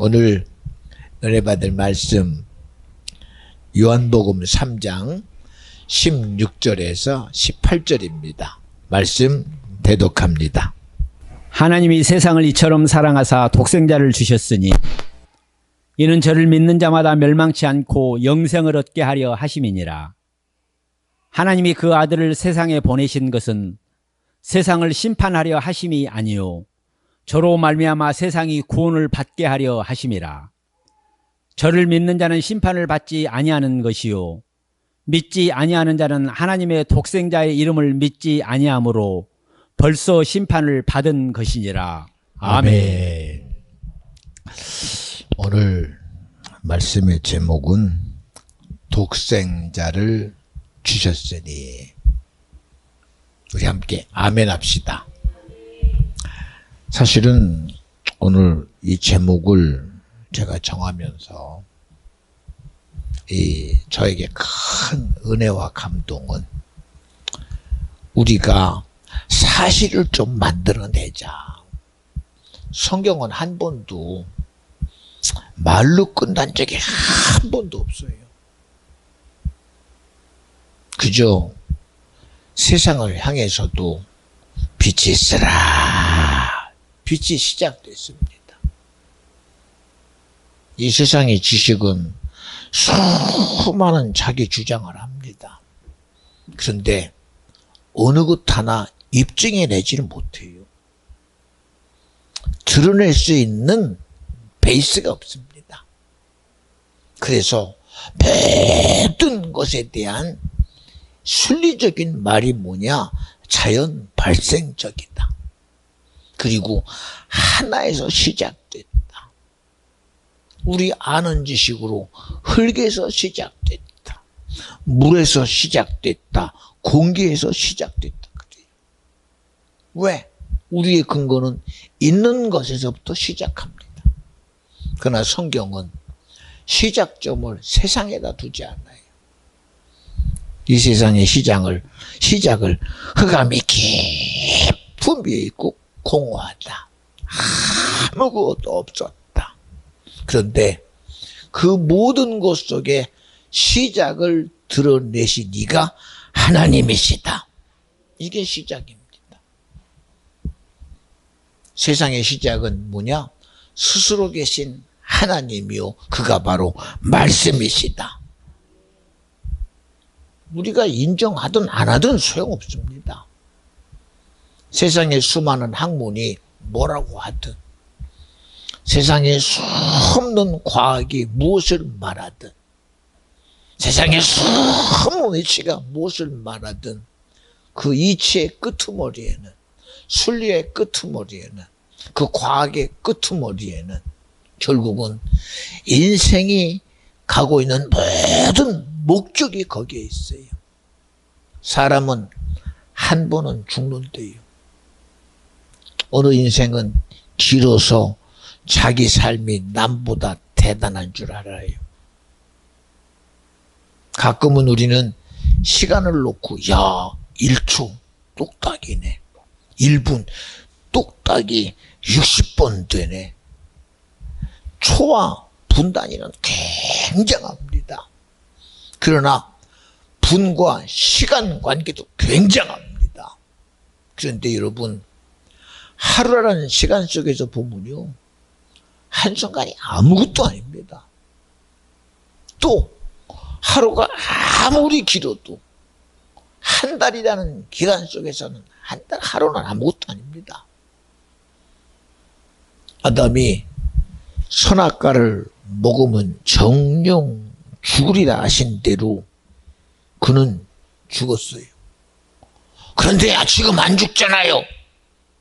오늘 은혜 받을 말씀 요한복음 3장 16절에서 18절입니다. 말씀 대독합니다. 하나님이 세상을 이처럼 사랑하사 독생자를 주셨으니 이는 저를 믿는 자마다 멸망치 않고 영생을 얻게 하려 하심이니라. 하나님이 그 아들을 세상에 보내신 것은 세상을 심판하려 하심이 아니요 저로 말미암아 세상이 구원을 받게 하려 하심이라. 저를 믿는 자는 심판을 받지 아니하는 것이요 믿지 아니하는 자는 하나님의 독생자의 이름을 믿지 아니하므로 벌써 심판을 받은 것이니라. 아멘. 오늘 말씀의 제목은 독생자를 주셨으니, 우리 함께 아멘 합시다. 사실은 오늘 이 제목을 제가 정하면서 저에게 큰 은혜와 감동은, 우리가 사실을 좀 만들어내자. 성경은 한 번도 말로 끝난 적이 한 번도 없어요. 그저 세상을 향해서도 빛이 있으라, 빛이 시작됐습니다. 이 세상의 지식은 수많은 자기 주장을 합니다. 그런데 어느 것 하나 입증해내지를 못해요. 드러낼 수 있는 베이스가 없습니다. 그래서 모든 것에 대한 순리적인 말이 뭐냐? 자연 발생적이다. 그리고 하나에서 시작됐다. 우리 아는 지식으로 흙에서 시작됐다. 물에서 시작됐다. 공기에서 시작됐다. 그래요. 왜? 우리의 근거는 있는 것에서부터 시작합니다. 그러나 성경은 시작점을 세상에다 두지 않아요. 이 세상의 시작을 흑암이 깊은 위에 있고 공허하다. 아무것도 없었다. 그런데 그 모든 것 속에 시작을 드러내신 이가 하나님이시다. 이게 시작입니다. 세상의 시작은 뭐냐? 스스로 계신 하나님이요, 그가 바로 말씀이시다. 우리가 인정하든 안 하든 소용없습니다. 세상의 수많은 학문이 뭐라고 하든, 세상의 수없는 과학이 무엇을 말하든, 세상의 수없는 이치가 무엇을 말하든, 그 이치의 끄트머리에는, 순리의 끄트머리에는, 그 과학의 끄트머리에는 결국은 인생이 가고 있는 모든 목적이 거기에 있어요. 사람은 한 번은 죽는데요. 어느 인생은 길어서 자기 삶이 남보다 대단한 줄 알아요. 가끔은 우리는 시간을 놓고, 야, 1초 똑딱이네. 1분 똑딱이 60번 되네. 초와 분 단위는 굉장합니다. 그러나 분과 시간 관계도 굉장합니다. 그런데 여러분, 하루라는 시간 속에서 보면요, 한순간이 아무것도 아닙니다. 또 하루가 아무리 길어도 한 달이라는 기간 속에서는 한 달 하루는 아무것도 아닙니다. 아담이 선악과를 먹으면 정령 죽으리라 하신 대로 그는 죽었어요. 그런데 지금 안 죽잖아요.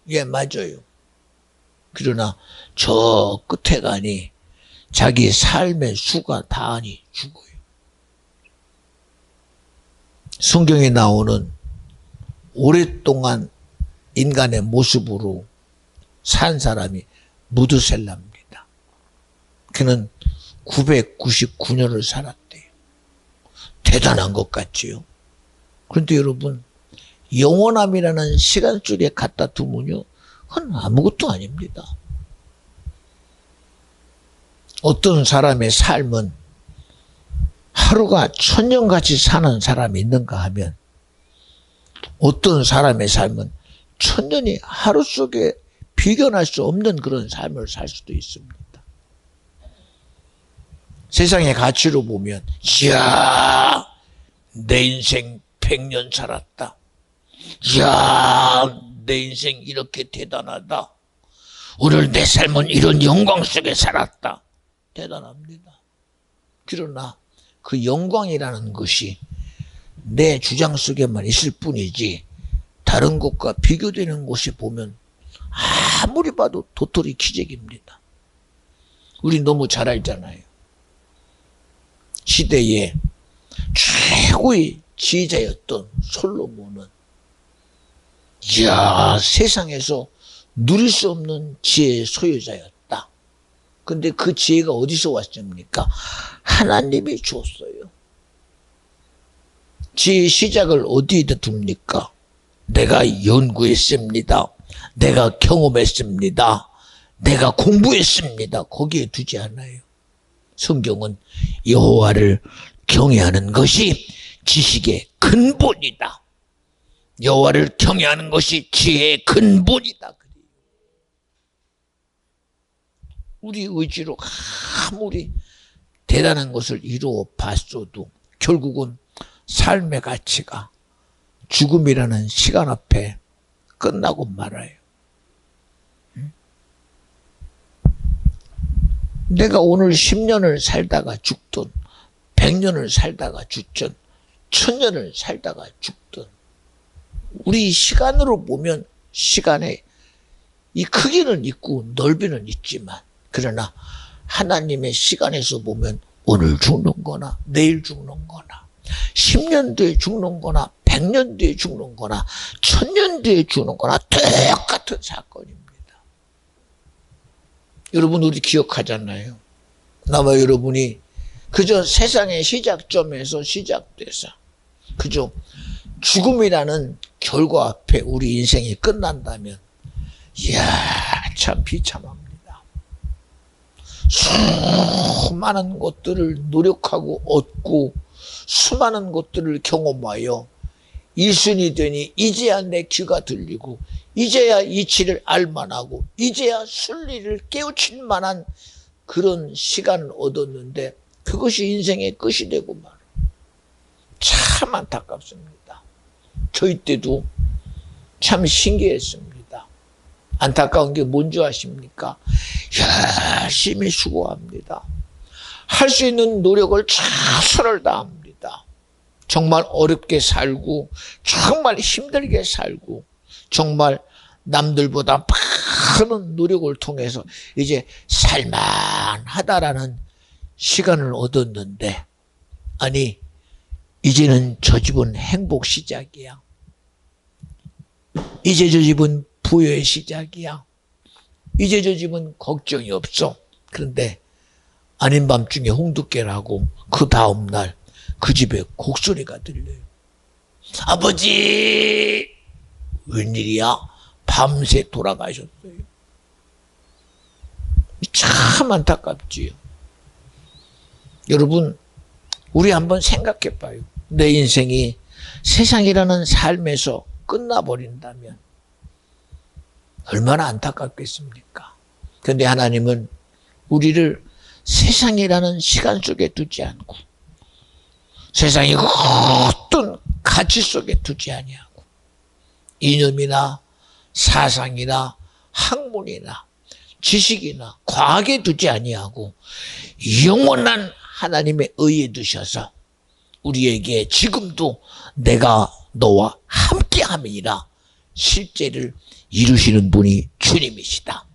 예, 맞아요. 그러나 저 끝에 가니 자기 삶의 수가 다하니 죽어요. 성경에 나오는 오랫동안 인간의 모습으로 산 사람이 무드셀라입니다. 그는 999년을 살았대요. 대단한 것 같지요. 그런데 여러분, 영원함이라는 시간줄에 갖다 두면요, 그건 아무것도 아닙니다. 어떤 사람의 삶은 하루가 천년같이 사는 사람이 있는가 하면 어떤 사람의 삶은 천년이 하루 속에 비견할 수 없는 그런 삶을 살 수도 있습니다. 세상의 가치로 보면 이야 내 인생 100년 살았다. 이야 내 인생 이렇게 대단하다. 오늘 내 삶은 이런 영광 속에 살았다. 대단합니다. 그러나 그 영광이라는 것이 내 주장 속에만 있을 뿐이지 다른 것과 비교되는 곳이 보면 아무리 봐도 도토리 기적입니다. 우리 너무 잘 알잖아요. 시대의 최고의 지혜자였던 솔로몬은 이야 세상에서 누릴 수 없는 지혜의 소유자였다. 근데 그 지혜가 어디서 왔습니까? 하나님이 주었어요. 지혜의 시작을 어디에다 둡니까? 내가 연구했습니다. 내가 경험했습니다. 내가 공부했습니다. 거기에 두지 않아요. 성경은 여호와를 경외하는 것이 지식의 근본이다. 여호와를 경외하는 것이 지혜의 근본이다. 우리 의지로 아무리 대단한 것을 이루어 봤어도 결국은 삶의 가치가 죽음이라는 시간 앞에 끝나고 말아요. 내가 오늘 10년을 살다가 죽든 100년을 살다가 죽든 1000년을 살다가 죽든 우리 시간으로 보면 시간에 이 크기는 있고 넓이는 있지만 그러나 하나님의 시간에서 보면 오늘 죽는 거나 내일 죽는 거나 10년 뒤에 죽는 거나 100년 뒤에 죽는 거나 1000년 뒤에 죽는 거나 똑같은 사건입니다. 여러분 우리 기억하잖아요. 나와 여러분이 그저 세상의 시작점에서 시작돼서 그저 죽음이라는 결과 앞에 우리 인생이 끝난다면 이야 참 비참합니다. 수많은 것들을 노력하고 얻고 수많은 것들을 경험하여 일순이 되니 이제야 내 귀가 들리고 이제야 이치를 알만하고 이제야 순리를 깨우칠 만한 그런 시간을 얻었는데 그것이 인생의 끝이 되고 말아. 참 안타깝습니다. 저희 때도 참 신기했습니다. 안타까운 게 뭔지 아십니까? 열심히 수고합니다. 할 수 있는 노력을 최선을 다합니다. 정말 어렵게 살고 정말 힘들게 살고 정말 남들보다 많은 노력을 통해서 이제 살만하다라는 시간을 얻었는데 아니 이제는 저 집은 행복 시작이야. 이제 저 집은 부여의 시작이야. 이제 저 집은 걱정이 없어. 그런데 아닌 밤중에 홍두깨라고 그 다음날 그 집에 곡소리가 들려요. 아버지 웬일이야? 밤새 돌아가셨어요. 참 안타깝지요. 여러분 우리 한번 생각해 봐요. 내 인생이 세상이라는 삶에서 끝나버린다면 얼마나 안타깝겠습니까? 그런데 하나님은 우리를 세상이라는 시간 속에 두지 않고 세상의 어떤 가치 속에 두지 아니하고 이념이나 사상이나 학문이나 지식이나 과학에 두지 아니하고 영원한 하나님의 의에 두셔서 우리에게 지금도 내가 너와 함께함이라 실제를 이루시는 분이 주님이시다.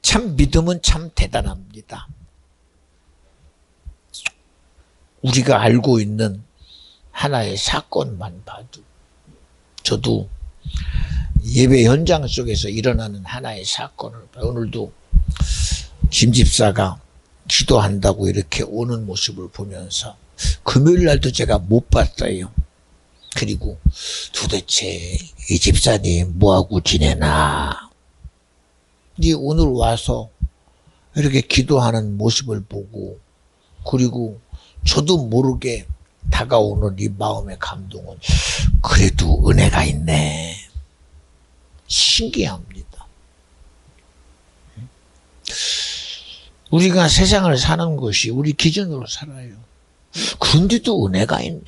참 믿음은 참 대단합니다. 우리가 알고 있는 하나의 사건만 봐도 저도 예배 현장 속에서 일어나는 하나의 사건을 오늘도 김 집사가 기도한다고 이렇게 오는 모습을 보면서 금요일 날도 제가 못 봤어요. 그리고 도대체 이 집사님 뭐하고 지내나? 네 오늘 와서 이렇게 기도하는 모습을 보고, 그리고 저도 모르게 다가오는 이 마음의 감동은 그래도 은혜가 있네. 신기합니다. 우리가 세상을 사는 것이 우리 기준으로 살아요. 그런데도 은혜가 있네.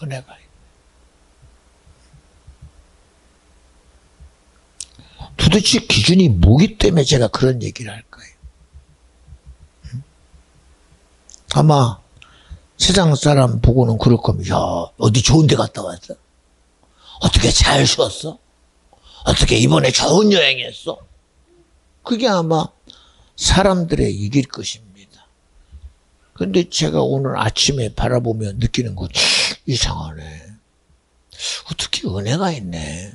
은혜가 있네. 도대체 기준이 뭐기 때문에 제가 그런 얘기를 할까요? 아마 세상 사람 보고는 그럴 겁니다. 야, 어디 좋은 데 갔다 왔어? 어떻게 잘 쉬었어? 어떻게 이번에 좋은 여행했어? 그게 아마 사람들의 얘기일 것입니다. 근데 제가 오늘 아침에 바라보며 느끼는 것, 이상하네. 어떻게 은혜가 있네.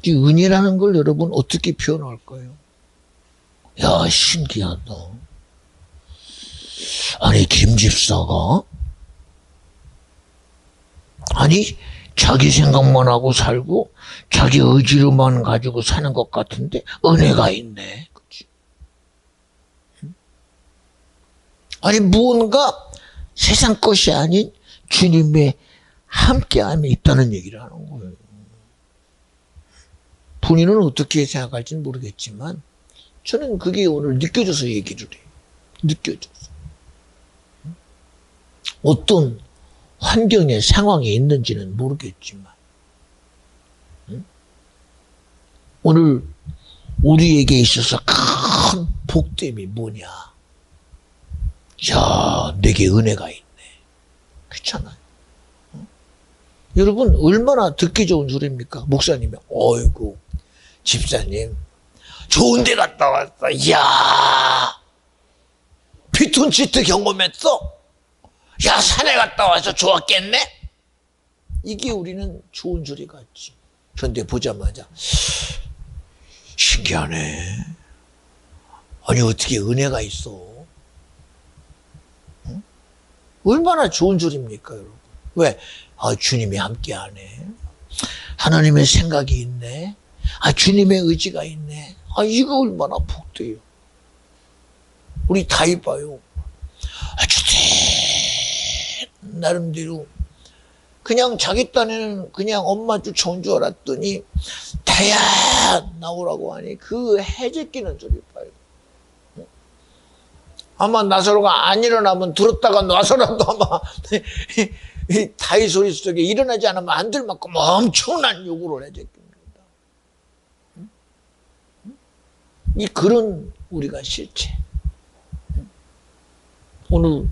이 은혜라는 걸 여러분 어떻게 표현할까요? 야, 신기하다. 아니, 김 집사가? 아니, 자기 생각만 하고 살고, 자기 의지로만 가지고 사는 것 같은데, 은혜가 있네. 그치? 아니, 무언가 세상 것이 아닌 주님의 함께함이 있다는 얘기를 하는 거예요. 본인은 어떻게 생각할지는 모르겠지만, 저는 그게 오늘 느껴져서 얘기를 해요. 느껴져서. 어떤 환경에 상황이 있는지는 모르겠지만 오늘 우리에게 있어서 큰 복됨이 뭐냐. 야, 내게 은혜가 있네. 그렇잖아요. 여러분 얼마나 듣기 좋은 소리입니까? 목사님이 어이구 집사님 좋은 데 갔다 왔어. 이야, 피톤치드 경험했어? 야, 산에 갔다 와서 좋았겠네? 이게 우리는 좋은 소리 같지. 그런데 보자마자 신기하네. 아니, 어떻게 은혜가 있어? 응? 얼마나 좋은 소리입니까, 여러분? 왜? 아, 주님이 함께하네. 하나님의 생각이 있네. 아, 주님의 의지가 있네. 아, 이거 얼마나 복돼요. 우리 다 입어요. 아주 나름대로 그냥 자기 딴에는 그냥 엄마 쫓아온 줄 알았더니 다야 나오라고 하니 그 해제끼는 소리 봐요. 아마 나사로가 안 일어나면 들었다가 나서라도 아마 다이 소리 속에 일어나지 않으면 안 될 만큼 엄청난 요구를 해제깁니다. 이 그런 우리가 실체. 오늘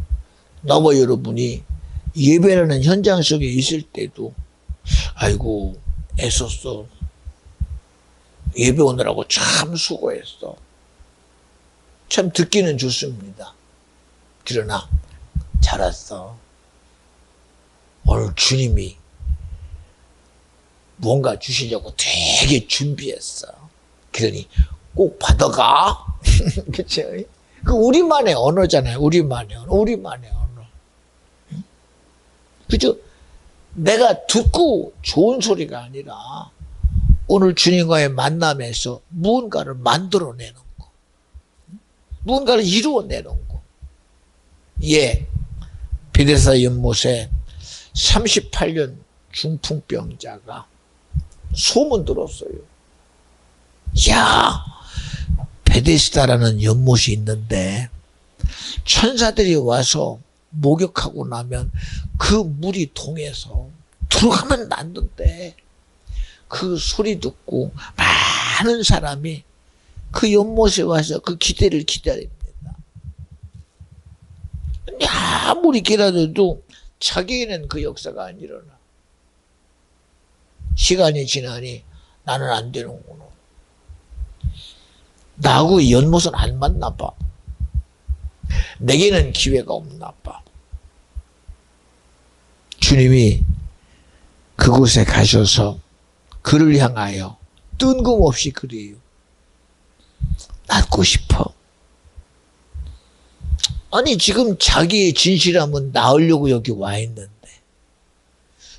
나와 여러분이 예배라는 현장 속에 있을 때도 아이고 애썼어. 예배 오느라고 참 수고했어. 참 듣기는 좋습니다. 그러나 잘 왔어. 오늘 주님이 뭔가 주시려고 되게 준비했어. 그러니 꼭 받아가. 그쵸? 그 우리만의 언어잖아요. 우리만의 언어. 우리만의 언어. 그죠? 내가 듣고 좋은 소리가 아니라 오늘 주님과의 만남에서 무언가를 만들어내는 거. 무언가를 이루어내는 거. 예. 베데스다 연못에 38년 중풍병자가 소문 들었어요. 야, 베데스다라는 연못이 있는데 천사들이 와서 목욕하고 나면 그 물이 통해서 들어가면 낫는데 그 소리 듣고 많은 사람이 그 연못에 와서 그 기대를 기다립니다. 근데 아무리 기다려도 자기에는 그 역사가 안 일어나. 시간이 지나니 나는 안 되는구나. 나하고 연못은 안 맞나 봐. 내게는 기회가 없나 봐. 주님이 그곳에 가셔서 그를 향하여 뜬금없이 그래요. 낫고 싶어. 아니 지금 자기의 진실함은 나으려고 여기 와 있는데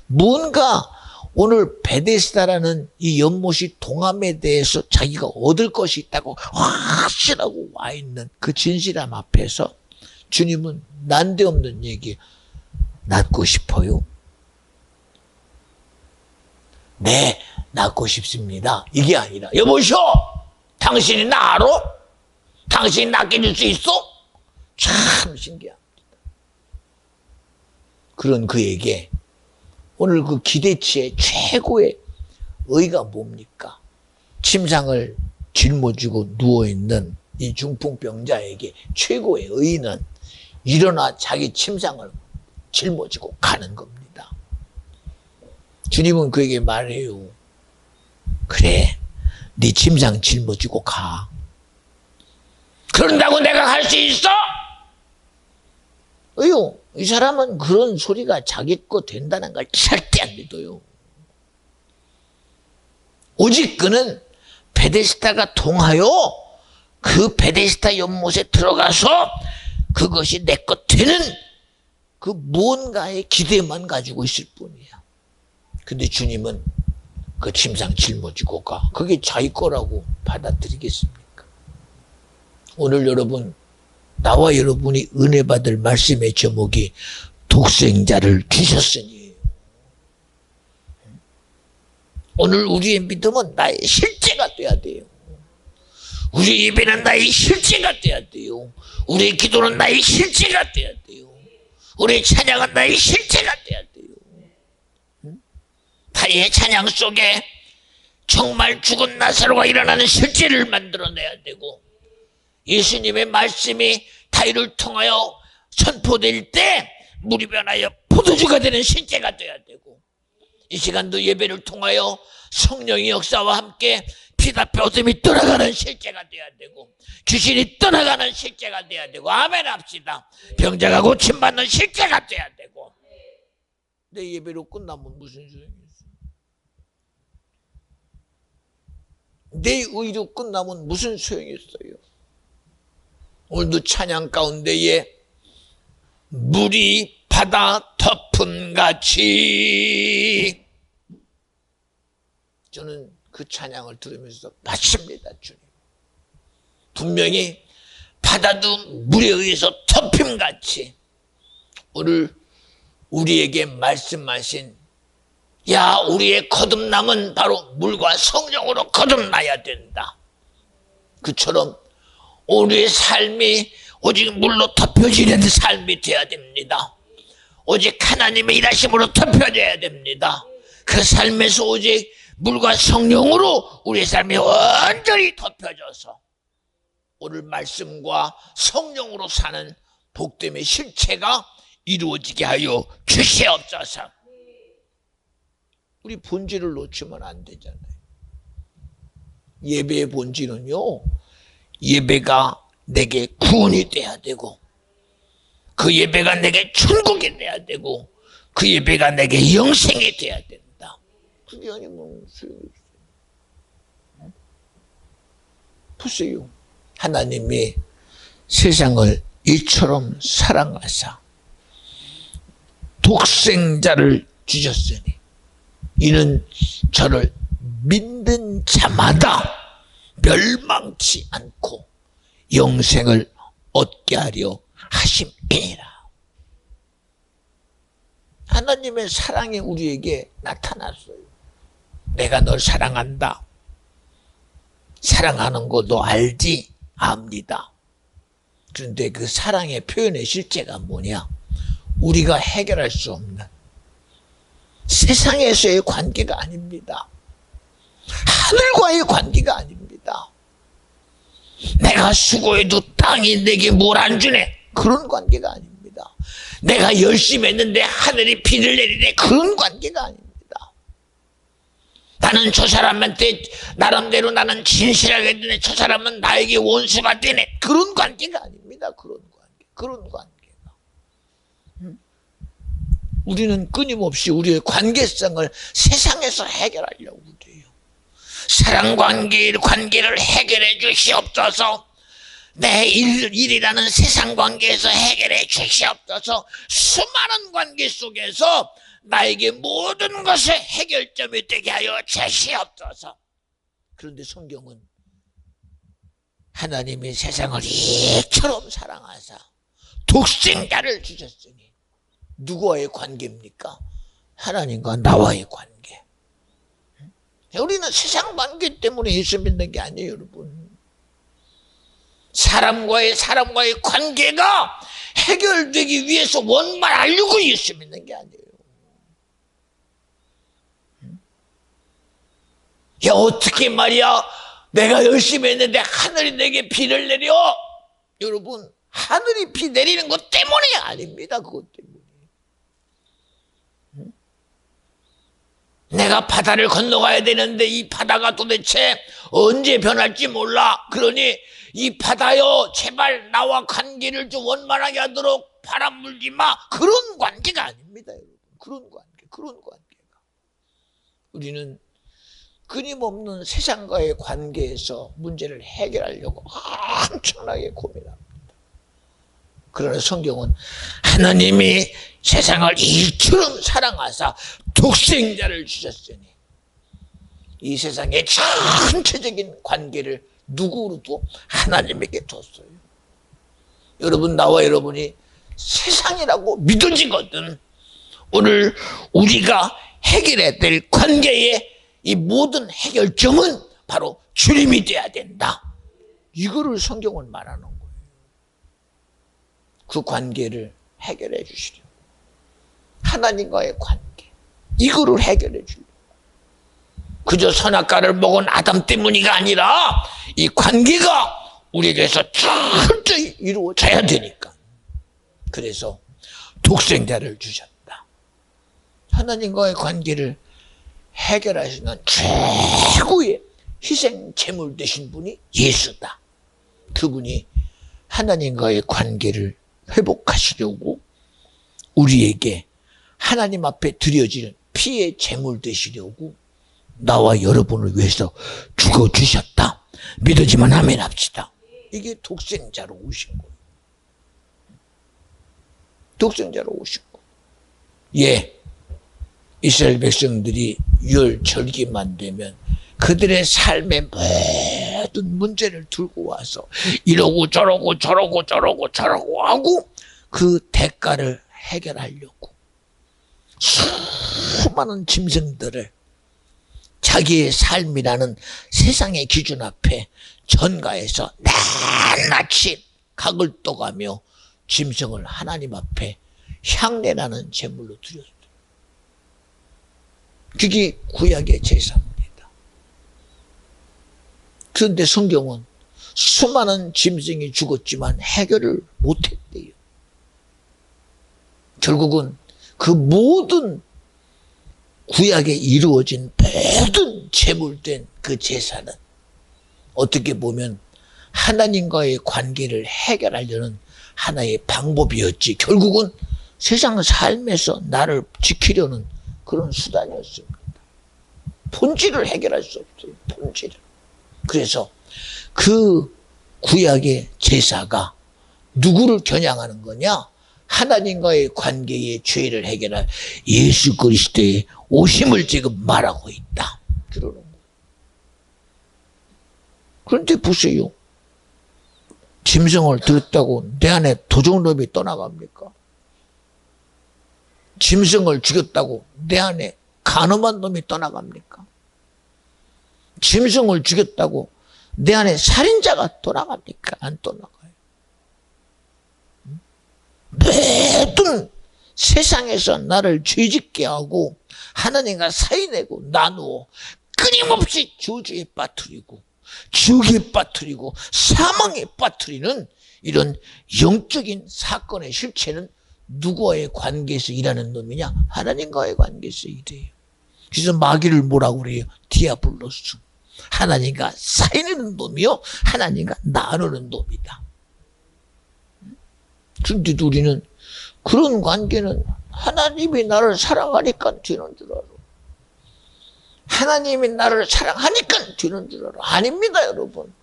뭔가 오늘 베데스다라는 이 연못이 동함에 대해서 자기가 얻을 것이 있다고 확신하고 와 있는 그 진실함 앞에서 주님은 난데없는 얘기, 낳고 싶어요? 네, 낳고 싶습니다. 이게 아니라, 여보시오! 당신이 나 알아? 당신이 낳게 줄 수 있어? 참 신기합니다. 그런 그에게 오늘 그 기대치의 최고의 의가 뭡니까? 침상을 짊어지고 누워있는 이 중풍병자에게 최고의 의는 일어나 자기 침상을 짊어지고 가는 겁니다. 주님은 그에게 말해요. 그래, 네 침상 짊어지고 가. 그런다고 내가 할 수 있어? 왜요? 이 사람은 그런 소리가 자기 거 된다는 걸 절대 안 믿어요. 오직 그는 베데스다가 동하여 그 베데스다 연못에 들어가서 그것이 내 것 되는 그 무언가의 기대만 가지고 있을 뿐이야. 근데 주님은 그 침상 짊어지고 가. 그게 자기 거라고 받아들이겠습니까? 오늘 여러분, 나와 여러분이 은혜 받을 말씀의 제목이 독생자를 주셨으니, 오늘 우리의 믿음은 나의 실제가 돼야 돼요. 우리 예배는 나의 실제가 돼야 돼요. 우리의 기도는 나의 실제가 돼야 돼요. 우리의 찬양은 나의 실제가 돼야 돼요. 타의 찬양 속에 정말 죽은 나사로가 일어나는 실제를 만들어내야 되고, 예수님의 말씀이 다윗을 통하여 선포될 때 물이 변하여 포도주가 되는 실제가 돼야 되고, 이 시간도 예배를 통하여 성령의 역사와 함께 피답해 어둠이 떠나가는 실제가 돼야 되고, 귀신이 떠나가는 실제가 돼야 되고, 아멘 합시다. 병자가 고침받는 실제가 돼야 되고. 내 예배로 끝나면 무슨 소용이 있어? 내 의로 끝나면 무슨 소용이 있어요? 오늘도 찬양 가운데에 물이 바다 덮음같이, 저는 그 찬양을 들으면서 맞습니다. 주님, 분명히 바다도 물에 의해서 덮임같이 오늘 우리에게 말씀하신, 야, 우리의 거듭남은 바로 물과 성령으로 거듭나야 된다. 그처럼 우리의 삶이 오직 물로 덮여지는 삶이 되어야 됩니다. 오직 하나님의 일하심으로 덮여져야 됩니다. 그 삶에서 오직 물과 성령으로 우리의 삶이 완전히 덮여져서 오늘 말씀과 성령으로 사는 복됨의 실체가 이루어지게 하여 주시옵소서. 우리 본질을 놓치면 안 되잖아요. 예배의 본질은요, 예배가 내게 구원이 돼야 되고, 그 예배가 내게 천국이 돼야 되고, 그 예배가 내게 영생이 돼야 된다. 그게 아니면 소용이 없어요. 보세요. 하나님이 세상을 이처럼 사랑하사 독생자를 주셨으니 이는 저를 믿는 자마다 멸망치 않고 영생을 얻게 하려 하심이니라. 하나님의 사랑이 우리에게 나타났어요. 내가 널 사랑한다. 사랑하는 거 너 알지? 압니다. 그런데 그 사랑의 표현의 실제가 뭐냐? 우리가 해결할 수 없는 세상에서의 관계가 아닙니다. 하늘과의 관계가 아닙니다. 내가 수고해도 땅이 내게 뭘 안 주네, 그런 관계가 아닙니다. 내가 열심히 했는데 하늘이 비를 내리네, 그런 관계가 아닙니다. 나는 저 사람한테 나름대로 나는 진실하게 했는데 저 사람은 나에게 원수가 되네, 그런 관계가 아닙니다. 그런 관계가. 우리는 끊임없이 우리의 관계성을 세상에서 해결하려고 해요. 사랑 관계를 해결해 주시옵소서. 내 일이라는 세상 관계에서 해결해 주시옵소서. 수많은 관계 속에서 나에게 모든 것의 해결점이 되게 하여 주시옵소서. 그런데 성경은 하나님이 세상을 이처럼 사랑하사 독생자를 주셨으니 누구와의 관계입니까? 하나님과 나와의 관계. 우리는 세상 관계 때문에 예수 믿는 게 아니에요, 여러분. 사람과의 관계가 해결되기 위해서 원만하려고 예수 믿는 게 아니에요. 야, 어떻게 말이야, 내가 열심히 했는데 하늘이 내게 비를 내려. 여러분, 하늘이 비 내리는 것 때문이 아닙니다. 그것 때문에. 내가 바다를 건너가야 되는데 이 바다가 도대체 언제 변할지 몰라. 그러니 이 바다여, 제발 나와 관계를 좀 원만하게 하도록 바람 불지 마. 그런 관계가 아닙니다, 여러분. 그런 관계가. 우리는 끊임없는 세상과의 관계에서 문제를 해결하려고 엄청나게 고민합니다. 그러나 성경은 하나님이 세상을 이처럼 사랑하사 독생자를 주셨으니 이 세상의 전체적인 관계를 누구로도 하나님에게 뒀어요. 여러분, 나와 여러분이 세상이라고 믿어지거든 오늘 우리가 해결해야 될 관계의 이 모든 해결점은 바로 주님이 돼야 된다. 이거를 성경은 말하는 거예요. 그 관계를 해결해 주시려고. 하나님과의 관계. 이거를 해결해 주려고. 그저 선악과를 먹은 아담 때문이가 아니라 이 관계가 우리에게서 철저히 이루어져야 되니까. 그래서 독생자를 주셨다. 하나님과의 관계를 해결하시는 최고의 희생 제물 되신 분이 예수다. 그분이 하나님과의 관계를 회복하시려고 우리에게 하나님 앞에 드려지는 피의 제물 되시려고 나와 여러분을 위해서 죽어주셨다. 믿어지만 아멘 합시다. 이게 독생자로 오신 거예요. 독생자로 오신 거예요. 예, 이스라엘 백성들이 유월 절기만 되면 그들의 삶의 모든 문제를 들고 와서 이러고 저러고 하고 그 대가를 해결하려고 수많은 짐승들을 자기의 삶이라는 세상의 기준 앞에 전가해서 낱낱이 각을 떠가며 짐승을 하나님 앞에 향례라는 제물로 드렸어요. 그게 구약의 제사입니다. 그런데 성경은 수많은 짐승이 죽었지만 해결을 못했대요. 결국은 그 모든 구약에 이루어진 모든 제물된 그 제사는 어떻게 보면 하나님과의 관계를 해결하려는 하나의 방법이었지, 결국은 세상 삶에서 나를 지키려는 그런 수단이었습니다. 본질을 해결할 수 없어요. 본질을. 그래서 그 구약의 제사가 누구를 겨냥하는 거냐? 하나님과의 관계의 죄를 해결할 예수 그리스도의 오심을 지금 말하고 있다. 그러는 거예요. 그런데 보세요. 짐승을 들었다고 내 안에 도적놈이 떠나갑니까? 짐승을 죽였다고 내 안에 간음한 놈이 떠나갑니까? 짐승을 죽였다고 내 안에 살인자가 떠나갑니까? 안 떠나가요. 모든 세상에서 나를 죄짓게 하고 하나님과 사이내고 나누어 끊임없이 저주에 빠뜨리고 지옥에 빠뜨리고 사망에 빠뜨리는 이런 영적인 사건의 실체는 누구와의 관계에서 일하는 놈이냐? 하나님과의 관계에서 일해요. 그래서 마귀를 뭐라고 그래요? 디아블로스. 하나님과 사이내는 놈이요, 하나님과 나누는 놈이다. 그런데도 우리는 그런 관계는 하나님이 나를 사랑하니까 되는 줄 알아. 하나님이 나를 사랑하니까 되는 줄 알아. 아닙니다, 여러분.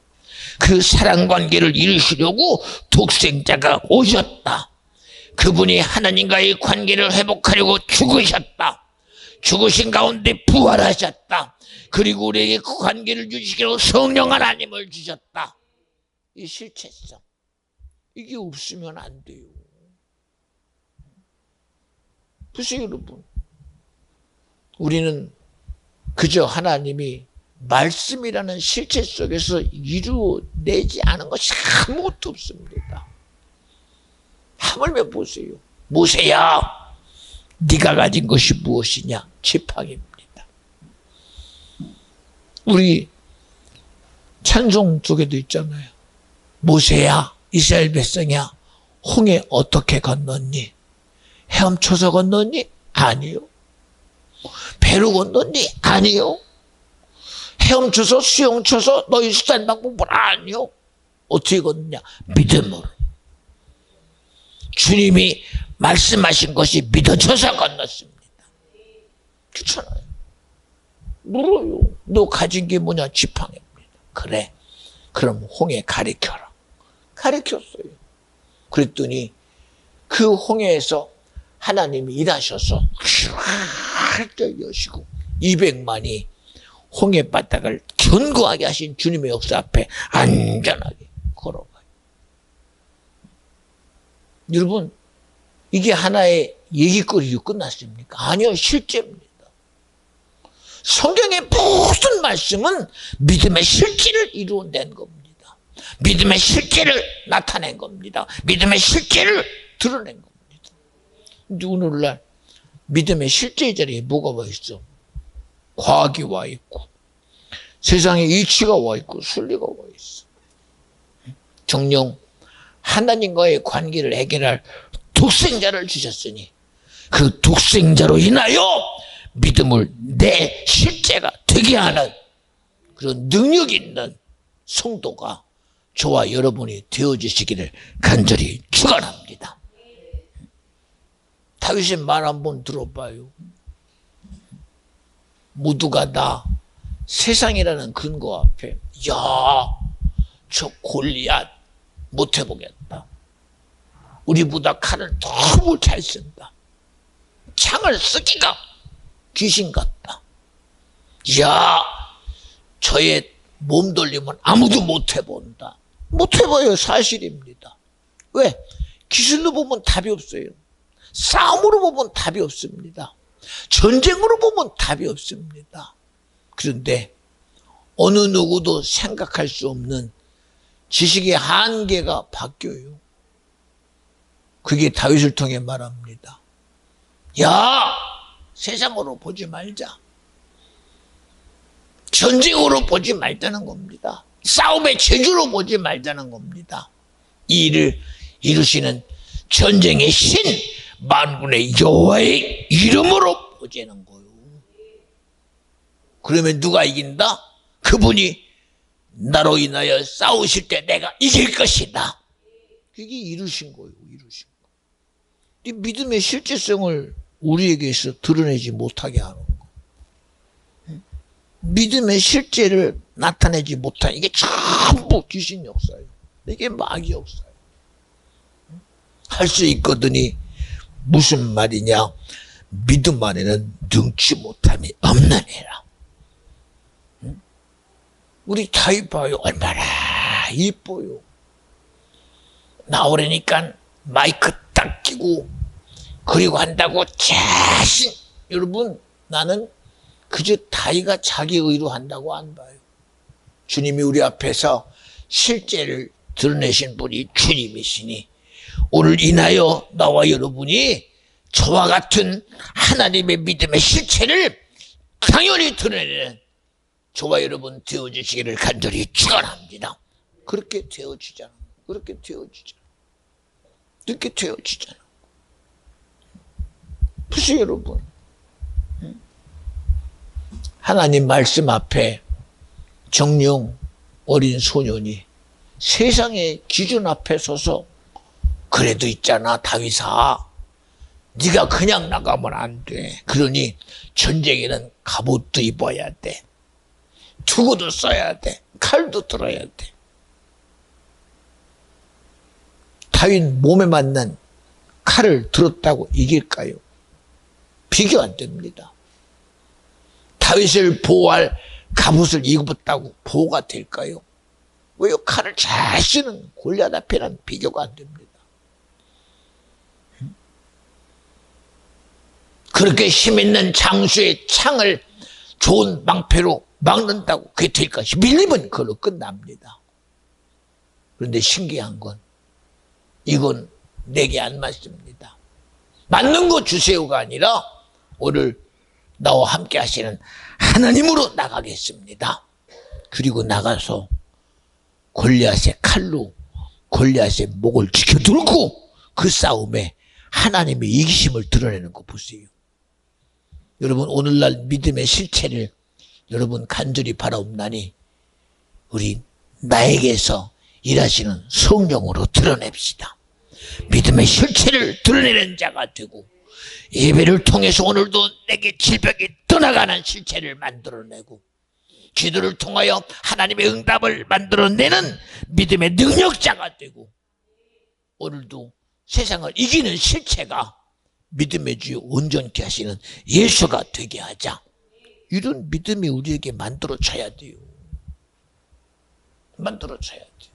그 사랑 관계를 이루시려고 독생자가 오셨다. 그분이 하나님과의 관계를 회복하려고 죽으셨다. 죽으신 가운데 부활하셨다. 그리고 우리에게 그 관계를 유지시키려고 성령 하나님을 주셨다. 이 실체성, 이게 없으면 안 돼요. 보세요 여러분, 우리는 그저 하나님이 말씀이라는 실체 속에서 이루어내지 않은 것이 아무것도 없습니다. 하물며 보세요. 모세야, 네가 가진 것이 무엇이냐? 지팡이입니다. 우리 찬송 속에도 있잖아요. 모세야, 이스라엘 백성이야, 홍해 어떻게 건넜니? 헤엄쳐서 건넜니? 아니요. 배로 건넜니? 아니요. 헤엄쳐서 수영쳐서 너희 수단 방법은 아니요. 어떻게 건넜냐? 믿음으로. 주님이 말씀하신 것이 믿어져서 건넜습니다. 그렇잖아요. 물어요. 너 가진 게 뭐냐? 지팡이입니다. 그래. 그럼 홍해 가리켜라. 가리켰어요. 그랬더니 그 홍해에서 하나님이 일하셔서 활짝 여시고 200만이 홍해 바닥을 견고하게 하신 주님의 역사 앞에 안전하게 걸어가요. 여러분, 이게 하나의 얘기거리로 끝났습니까? 아니요, 실제입니다. 성경의 모든 말씀은 믿음의 실제를 이루어낸 겁니다. 믿음의 실제를 나타낸 겁니다. 믿음의 실제를 드러낸 겁니다. 근데 오늘날 믿음의 실제 자리에 뭐가 와 있어? 과학이 와 있고, 세상의 이치가 와 있고, 순리가 와 있어. 정녕 하나님과의 관계를 해결할 독생자를 주셨으니 그 독생자로 인하여 믿음을 내 실제가 되게 하는 그런 능력 있는 성도가 저와 여러분이 되어주시기를 간절히 축원합니다. 다윗의 말 한번 들어봐요. 모두가 다 세상이라는 근거 앞에 저 골리앗 못 해보겠다. 우리보다 칼을 너무 잘 쓴다. 창을 쓰기가 귀신 같다. 저의 몸 돌리면 아무도 못 해본다. 못 해봐요. 사실입니다. 왜? 기술로 보면 답이 없어요. 싸움으로 보면 답이 없습니다. 전쟁으로 보면 답이 없습니다. 그런데 어느 누구도 생각할 수 없는 지식의 한계가 바뀌어요. 그게 다윗을 통해 말합니다. 세상으로 보지 말자. 전쟁으로 보지 말자는 겁니다. 싸움의 재주로 보지 말자는 겁니다. 이 일을 이루시는 전쟁의 신, 만군의 여호와의 이름으로 보자는 거예요. 그러면 누가 이긴다? 그분이 나로 인하여 싸우실 때 내가 이길 것이다. 그게 이루신 거예요. 이루신 거. 이 믿음의 실제성을 우리에게서 드러내지 못하게 하는 거. 믿음의 실제를 나타내지 못한 이게 전부 귀신 역사예요. 이게 마귀 역사예요. 할 수 있거든이 무슨 말이냐? 믿음 안에는 능치 못함이 없느니라. 우리 다윗 봐요. 얼마나 이뻐요. 나오려니까 마이크 딱 끼고 그리고 한다고 자신. 여러분, 나는 그저 다윗가 자기 의로 한다고 안 봐요. 주님이 우리 앞에서 실제를 드러내신 분이 주님이시니 오늘 인하여 나와 여러분이 저와 같은 하나님의 믿음의 실체를 당연히 드러내는 저와 여러분 되어주시기를 간절히 축원합니다. 그렇게 되어지잖아. 그렇게 되어지잖아. 그렇게 되어지잖아. 보세요 여러분. 하나님 말씀 앞에 정령 어린 소년이 세상의 기준 앞에 서서 그래도 있잖아 다윗아, 네가 그냥 나가면 안 돼. 그러니 전쟁에는 갑옷도 입어야 돼. 투구도 써야 돼. 칼도 들어야 돼. 다윗 몸에 맞는 칼을 들었다고 이길까요? 비교 안 됩니다. 다윗을 보호할 갑옷을 입었다고 보호가 될까요? 왜요? 칼을 잘 쓰는 골리앗 앞에는 비교가 안 됩니다. 그렇게 힘있는 장수의 창을 좋은 방패로 막는다고 그게 될까? 밀리면 그걸로 끝납니다. 그런데 신기한 건 이건 내게 안 맞습니다. 맞는 거 주세요가 아니라 오늘 나와 함께 하시는 하나님으로 나가겠습니다. 그리고 나가서 골리앗의 칼로 골리앗의 목을 지켜들고 그 싸움에 하나님의 이기심을 드러내는 거 보세요. 여러분 오늘날 믿음의 실체를 여러분 간절히 바라옵나니 우리 나에게서 일하시는 성령으로 드러냅시다. 믿음의 실체를 드러내는 자가 되고 예배를 통해서 오늘도 내게 질병이 떠나가는 실체를 만들어내고 기도를 통하여 하나님의 응답을 만들어내는 믿음의 능력자가 되고 오늘도 세상을 이기는 실체가 믿음의 주여 온전케 하시는 예수가 되게 하자. 이런 믿음이 우리에게 만들어져야 돼요. 만들어져야 돼요.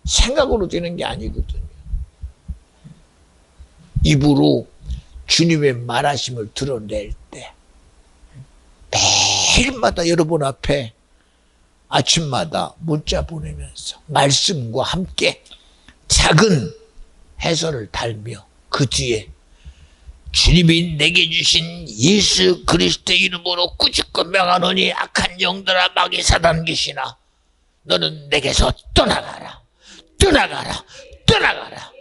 생각으로 되는 게 아니거든요. 입으로 주님의 말하심을 드러낼 때 매일마다 여러분 앞에 아침마다 문자 보내면서 말씀과 함께 작은 해설을 달며 그 뒤에 주님이 내게 주신 예수 그리스도의 이름으로 꾸짖고 명하노니 악한 영들아 마귀 사단 귀신아 너는 내게서 떠나가라. 떠나가라. 떠나가라.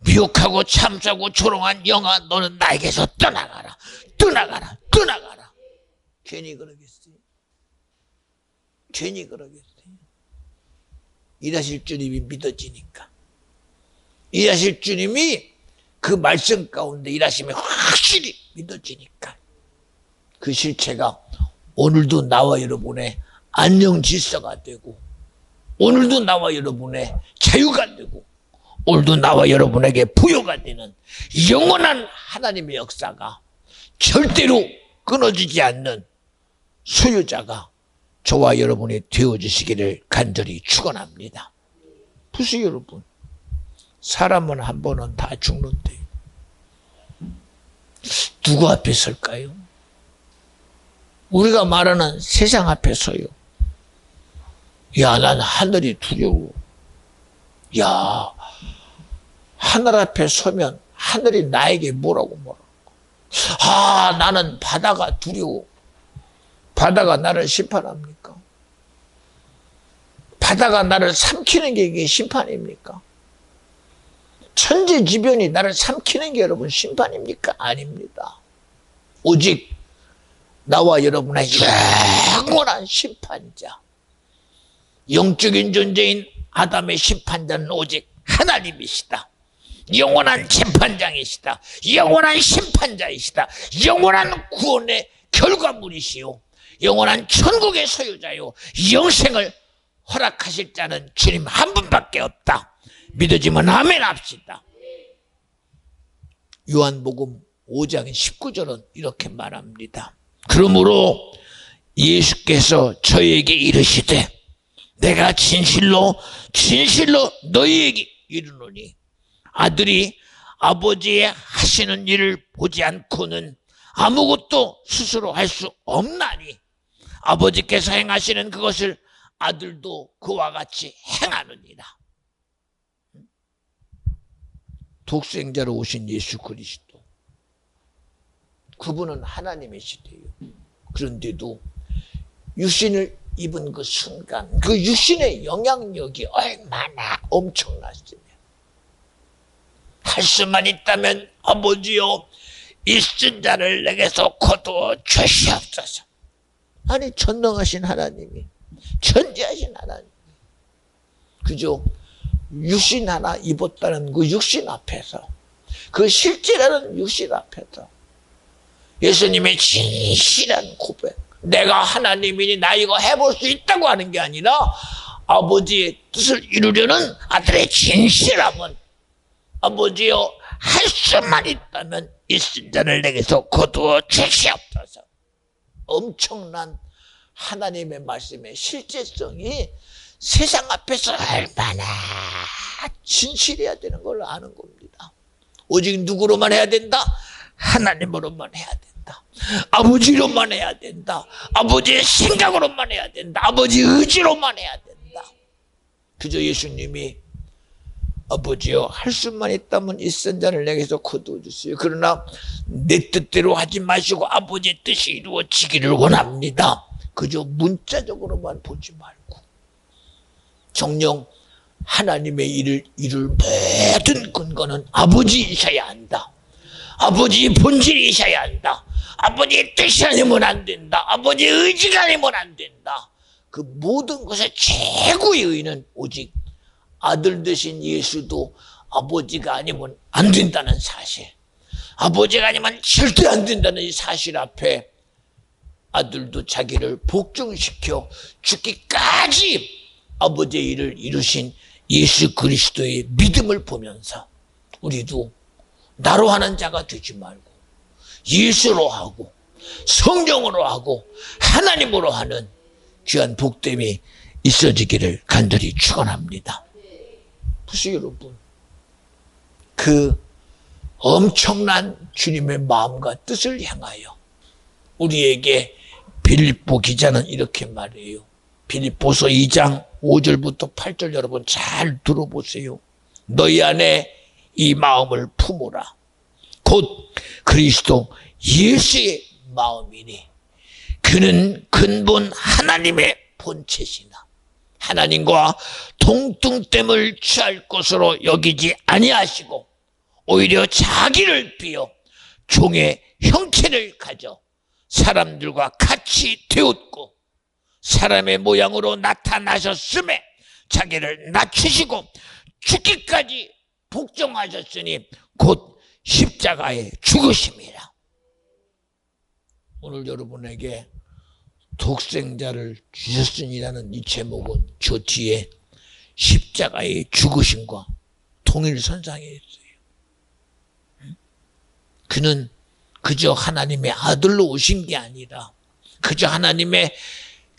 미혹하고 참사고 조롱한 영아 너는 나에게서 떠나가라. 떠나가라. 떠나가라. 괜히 그러겠어요? 괜히 그러겠어요? 일하실 주님이 믿어지니까. 일하실 주님이 그 말씀 가운데 일하심이 확실히 믿어지니까 그 실체가 오늘도 나와 여러분의 안녕 질서가 되고 오늘도 나와 여러분의 자유가 되고 오늘도 나와 여러분에게 부여가 되는 영원한 하나님의 역사가 절대로 끊어지지 않는 소유자가 저와 여러분이 되어주시기를 간절히 축원합니다. 보세요 여러분. 사람은 한 번은 다 죽는데 누구 앞에 설까요? 우리가 말하는 세상 앞에 서요. 야, 난 하늘이 두려워. 야, 하늘 앞에 서면 하늘이 나에게 뭐라고. 아, 나는 바다가 두려워. 바다가 나를 심판합니까? 바다가 나를 삼키는 게 이게 심판입니까? 천재지변이 나를 삼키는 게 여러분 심판입니까? 아닙니다. 오직 나와 여러분의 영원한 심판자, 영적인 존재인 아담의 심판자는 오직 하나님이시다. 영원한 재판장이시다. 영원한 심판자이시다. 영원한 구원의 결과물이시오. 영원한 천국의 소유자요. 영생을 허락하실 자는 주님 한 분밖에 없다. 믿어지면 아멘 합시다. 요한복음 5장 19절은 이렇게 말합니다. 그러므로 예수께서 저희에게 이르시되 내가 진실로 진실로 너희에게 이르노니 아들이 아버지의 하시는 일을 보지 않고는 아무것도 스스로 할 수 없나니 아버지께서 행하시는 그것을 아들도 그와 같이 행하느니라. 독생자로 오신 예수 그리스도, 그분은 하나님이시대요. 그런데도 육신을 입은 그 순간 그 육신의 영향력이 얼마나 엄청났으면 할 수만 있다면 아버지여 이 쓴자를 내게서 거두어 주시옵소서. 아니 전능하신 하나님이, 전지하신 하나님, 그저 육신 하나 입었다는 그 육신 앞에서, 그 실제라는 육신 앞에서 예수님의 진실한 고백, 내가 하나님이니 나 이거 해볼 수 있다고 하는 게 아니라 아버지의 뜻을 이루려는 아들의 진실함은 아버지여 할 수만 있다면 이 쓴자를 내게서 거두어 주시옵소서. 엄청난 하나님의 말씀의 실제성이 세상 앞에서 얼마나 진실해야 되는 걸 아는 겁니다. 오직 누구로만 해야 된다? 하나님으로만 해야 된다. 아버지로만 해야 된다. 아버지의 생각으로만 해야 된다. 아버지 의지로만 해야 된다. 그저 예수님이 아버지여 할 수만 있다면 이 선자를 내게서 거두어 주세요. 그러나 내 뜻대로 하지 마시고 아버지의 뜻이 이루어지기를 원합니다. 그저 문자적으로만 보지 말고 정녕 하나님의 일을 이룰 모든 근거는 아버지이셔야 한다. 아버지의 본질이셔야 한다. 아버지의 뜻이 아니면 안 된다. 아버지의 의지가 아니면 안 된다. 그 모든 것의 최고의 의는 오직 아들 되신 예수도 아버지가 아니면 안 된다는 사실, 아버지가 아니면 절대 안 된다는 이 사실 앞에 아들도 자기를 복종시켜 죽기까지 아버지의 일을 이루신 예수 그리스도의 믿음을 보면서 우리도 나로 하는 자가 되지 말고 예수로 하고 성령으로 하고 하나님으로 하는 귀한 복됨이 있어지기를 간절히 축원합니다. 보세요 여러분, 그 엄청난 주님의 마음과 뜻을 향하여 우리에게 빌립보 기자는 이렇게 말해요. 빌립보서 2장 5절부터 8절 여러분 잘 들어보세요. 너희 안에 이 마음을 품으라. 곧 그리스도 예수의 마음이니 그는 근본 하나님의 본체시나 하나님과 동등됨을 취할 것으로 여기지 아니하시고 오히려 자기를 비어 종의 형체를 가져 사람들과 같이 되었고 사람의 모양으로 나타나셨음에 자기를 낮추시고 죽기까지 복종하셨으니 곧 십자가에 죽으심이라. 오늘 여러분에게 독생자를 주셨으니라는 이 제목은 저 뒤에 십자가의 죽으심과 통일선상에 있어요. 그는 그저 하나님의 아들로 오신 게 아니라 그저 하나님의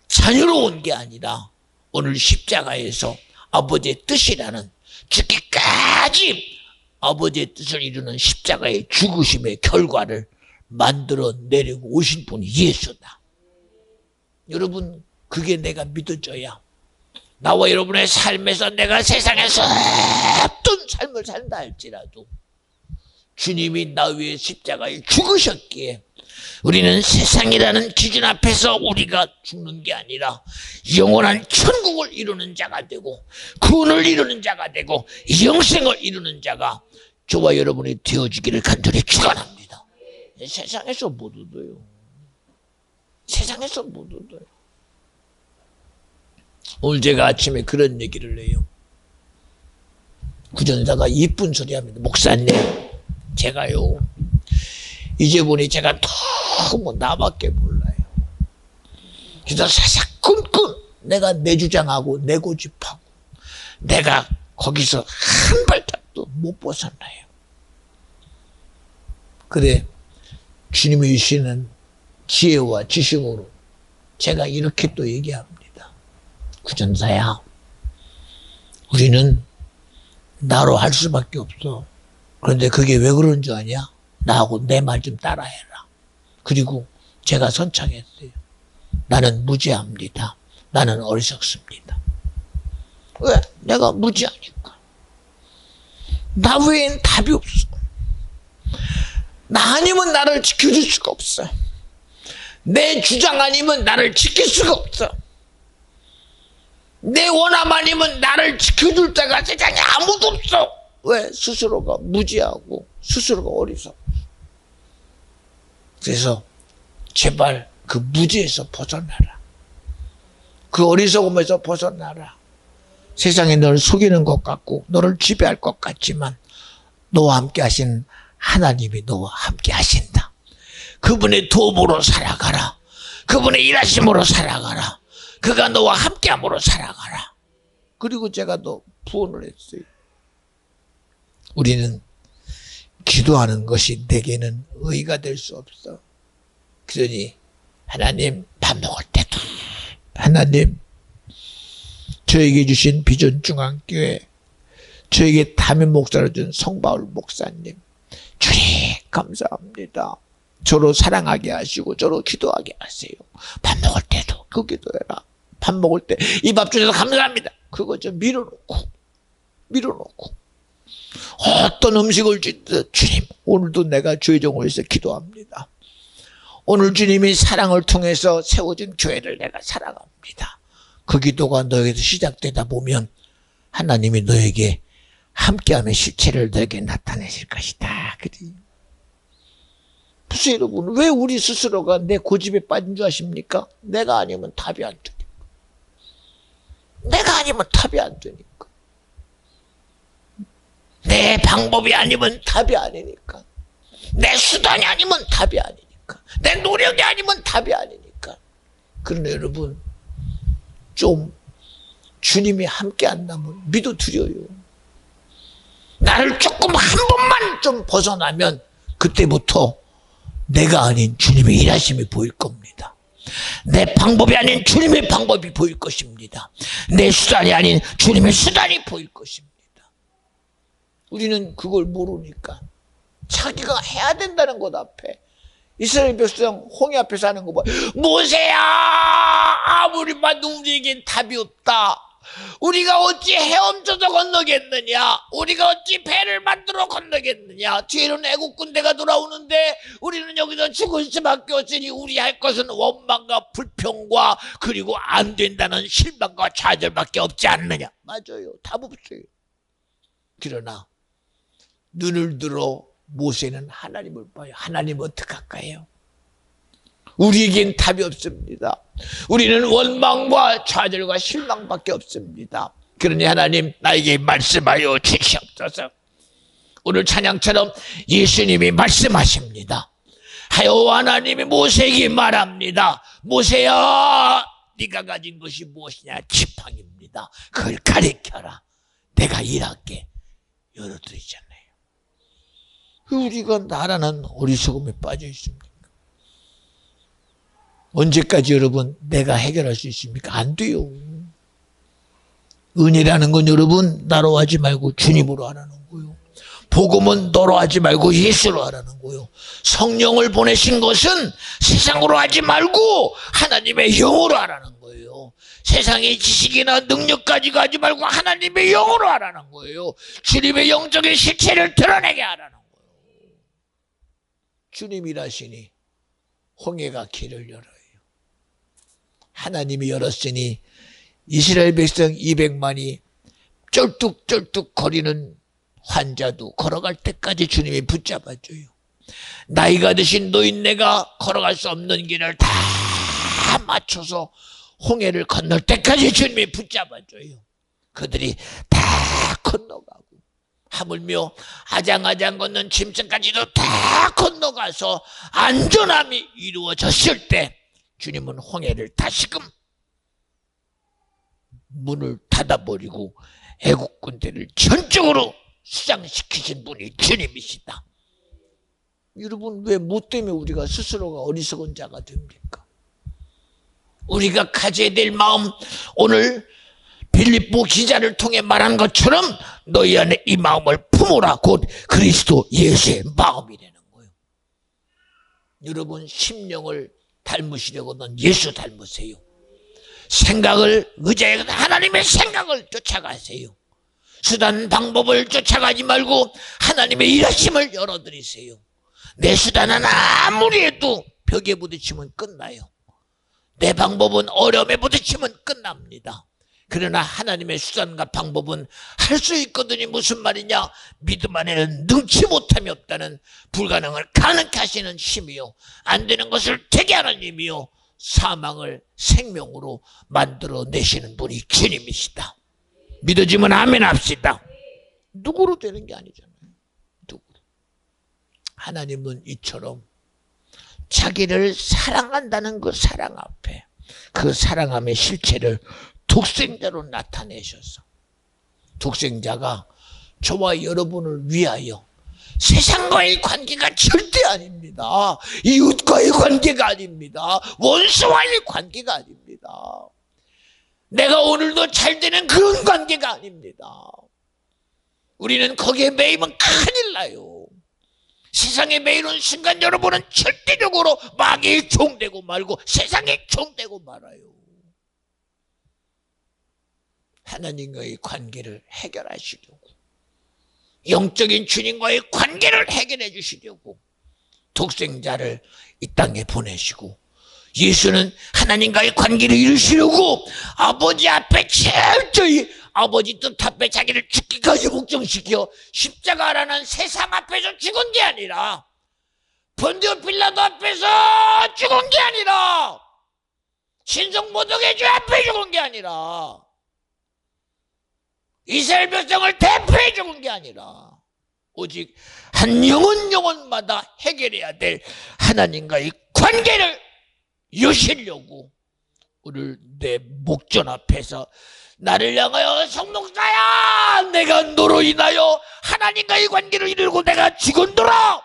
자녀로 온 게 아니라 오늘 십자가에서 아버지의 뜻이라는 죽기까지 아버지의 뜻을 이루는 십자가의 죽으심의 결과를 만들어내려고 오신 분이 예수다. 여러분, 그게 내가 믿어져야 나와 여러분의 삶에서 내가 세상에서 어떤 삶을 산다 할지라도 주님이 나 위해 십자가에 죽으셨기에 우리는 세상이라는 기준 앞에서 우리가 죽는 게 아니라 영원한 천국을 이루는 자가 되고 구원을 이루는 자가 되고 영생을 이루는 자가 저와 여러분이 되어지기를 간절히 축원합니다. 세상에서 못 얻어요. 세상에서 못 얻어요. 오늘 제가 아침에 그런 얘기를 해요. 구전사가 이쁜 소리 합니다. 목사님, 제가요 이제 보니 제가 너무 나밖에 몰라요. 그래서 사사건건 내가 내 주장하고 내 고집하고 내가 거기서 한 발짝도 못 벗어나요. 그래 주님이 주시는 지혜와 지식으로 제가 이렇게 또 얘기합니다. 구전사야, 우리는 나로 할 수밖에 없어. 그런데 그게 왜 그런 줄 아냐? 나하고 내 말 좀 따라해라. 그리고 제가 선창했어요. 나는 무지합니다. 나는 어리석습니다. 왜? 내가 무지하니까. 나 외엔 답이 없어. 나 아니면 나를 지켜줄 수가 없어. 내 주장 아니면 나를 지킬 수가 없어. 내 원함 아니면 나를 지켜줄 자가 세상에 아무도 없어. 왜? 스스로가 무지하고 스스로가 어리석어. 그래서 제발 그 무지에서 벗어나라. 그 어리석음에서 벗어나라. 세상에 너를 속이는 것 같고 너를 지배할 것 같지만 너와 함께 하신 하나님이 너와 함께 하신다. 그분의 도움으로 살아가라. 그분의 일하심으로 살아가라. 그가 너와 함께함으로 살아가라. 그리고 제가 또 부언을 했어요. 우리는 기도하는 것이 내게는 의가 될 수 없어. 그러니 하나님, 밥 먹을 때도 하나님, 저에게 주신 비전중앙교회, 저에게 담임 목사를 준 성바울 목사님, 주님 감사합니다. 저로 사랑하게 하시고 저로 기도하게 하세요. 밥 먹을 때도 그 기도해라. 밥 먹을 때 이 밥 주셔서 감사합니다. 그거 좀 밀어놓고 어떤 음식을 주든 주님, 오늘도 내가 죄종을 위해서 기도합니다. 오늘 주님이 사랑을 통해서 세워진 교회를 내가 사랑합니다. 그 기도가 너에게서 시작되다 보면 하나님이 너에게 함께함의 실체를 너에게 나타내실 것이다. 그래. 무슨 여러분, 왜 우리 스스로가 내 고집에 빠진 줄 아십니까? 내가 아니면 답이 안 되니까. 내가 아니면 답이 안 되니까. 내 방법이 아니면 답이 아니니까. 내 수단이 아니면 답이 아니니까. 내 노력이 아니면 답이 아니니까. 그러나 여러분, 좀 주님이 함께 한다면 믿어드려요. 나를 조금 한 번만 좀 벗어나면 그때부터 내가 아닌 주님의 일하심이 보일 겁니다. 내 방법이 아닌 주님의 방법이 보일 것입니다. 내 수단이 아닌 주님의 수단이 보일 것입니다. 우리는 그걸 모르니까 자기가 해야 된다는 것 앞에, 이스라엘 백성 홍해 앞에서 하는 거 봐. 모세야, 아무리 봐도 우리에겐 답이 없다. 우리가 어찌 헤엄쳐서 건너겠느냐? 우리가 어찌 배를 만들어 건너겠느냐? 뒤에는 애국 군대가 돌아오는데 우리는 여기서 죽을 수밖에 없으니 우리 할 것은 원망과 불평과 그리고 안 된다는 실망과 좌절밖에 없지 않느냐? 맞아요. 답 없어요. 그러나 눈을 들어 모세는 하나님을 봐요. 하나님 어떡할까요? 우리에겐 답이 없습니다. 우리는 원망과 좌절과 실망밖에 없습니다. 그러니 하나님, 나에게 말씀하여 주시옵소서. 오늘 찬양처럼 예수님이 말씀하십니다. 하여 하나님이 모세에게 말합니다. 모세야, 네가 가진 것이 무엇이냐? 지팡이입니다. 그걸 가리켜라. 내가 일할게. 열어드리잖아요. 우리가 나라는 어리석음에 빠져 있습니까? 언제까지 여러분 내가 해결할 수 있습니까? 안 돼요. 은혜라는 건 여러분 나로 하지 말고 주님으로 하라는 거예요. 복음은 너로 하지 말고 예수로 하라는 거예요. 성령을 보내신 것은 세상으로 하지 말고 하나님의 영으로 하라는 거예요. 세상의 지식이나 능력까지 가지 말고 하나님의 영으로 하라는 거예요. 주님의 영적인 실체를 드러내게 하라는 거예요. 주님 일하시니 홍해가 길을 열어요. 하나님이 열었으니 이스라엘 백성 200만이 쩔뚝쩔뚝 거리는 환자도 걸어갈 때까지 주님이 붙잡아줘요. 나이가 드신 노인네가 걸어갈 수 없는 길을 다 맞춰서 홍해를 건널 때까지 주님이 붙잡아줘요. 그들이 다 건너가고 하물며 아장아장 걷는 짐승까지도 다 건너가서 안전함이 이루어졌을 때 주님은 홍해를 다시금 문을 닫아버리고 애국 군대를 전적으로 수장시키신 분이 주님이시다. 여러분, 왜 뭐 때문에 우리가 스스로가 어리석은 자가 됩니까? 우리가 가져야 될 마음, 오늘 빌립보 기자를 통해 말한 것처럼 너희 안에 이 마음을 품으라. 곧 그리스도 예수의 마음이 되는 거예요. 여러분, 심령을 닮으시려고는 예수 닮으세요. 생각을 의지하여 하나님의 생각을 쫓아가세요. 수단 방법을 쫓아가지 말고 하나님의 일하심을 열어드리세요. 내 수단은 아무리 해도 벽에 부딪히면 끝나요. 내 방법은 어려움에 부딪히면 끝납니다. 그러나 하나님의 수단과 방법은 할 수 있거든요. 무슨 말이냐? 믿음 안에는 능치 못함이 없다는, 불가능을 가능케 하시는 힘이요, 안 되는 것을 되게 하는 힘이요, 사망을 생명으로 만들어내시는 분이 주님이시다. 믿어지면 아멘 합시다. 누구로 되는 게 아니잖아요. 누구로. 하나님은 이처럼 자기를 사랑한다는 그 사랑 앞에 그 사랑함의 실체를 독생자로 나타내셔서, 독생자가 저와 여러분을 위하여 세상과의 관계가 절대 아닙니다. 이웃과의 관계가 아닙니다. 원수와의 관계가 아닙니다. 내가 오늘도 잘 되는 그런 관계가 아닙니다. 우리는 거기에 매이면 큰일 나요. 세상에 매이는 순간 여러분은 절대적으로 마귀의 종되고 말고 세상의 종되고 말아요. 하나님과의 관계를 해결하시려고, 영적인 주님과의 관계를 해결해 주시려고 독생자를 이 땅에 보내시고, 예수는 하나님과의 관계를 이루시려고 아버지 앞에 철저히 아버지 뜻 앞에 자기를 죽기까지 복종시켜 십자가라는 세상 앞에서 죽은 게 아니라, 본디오 빌라도 앞에서 죽은 게 아니라, 신성모독의 주 앞에 죽은 게 아니라, 이스라엘 백성을 대표해 죽은 게 아니라, 오직 한 영혼마다 해결해야 될 하나님과의 관계를 여시려고 오늘 내 목전 앞에서 나를 향하여 성목사야, 내가 너로 인하여 하나님과의 관계를 이루고 내가 죽은도라,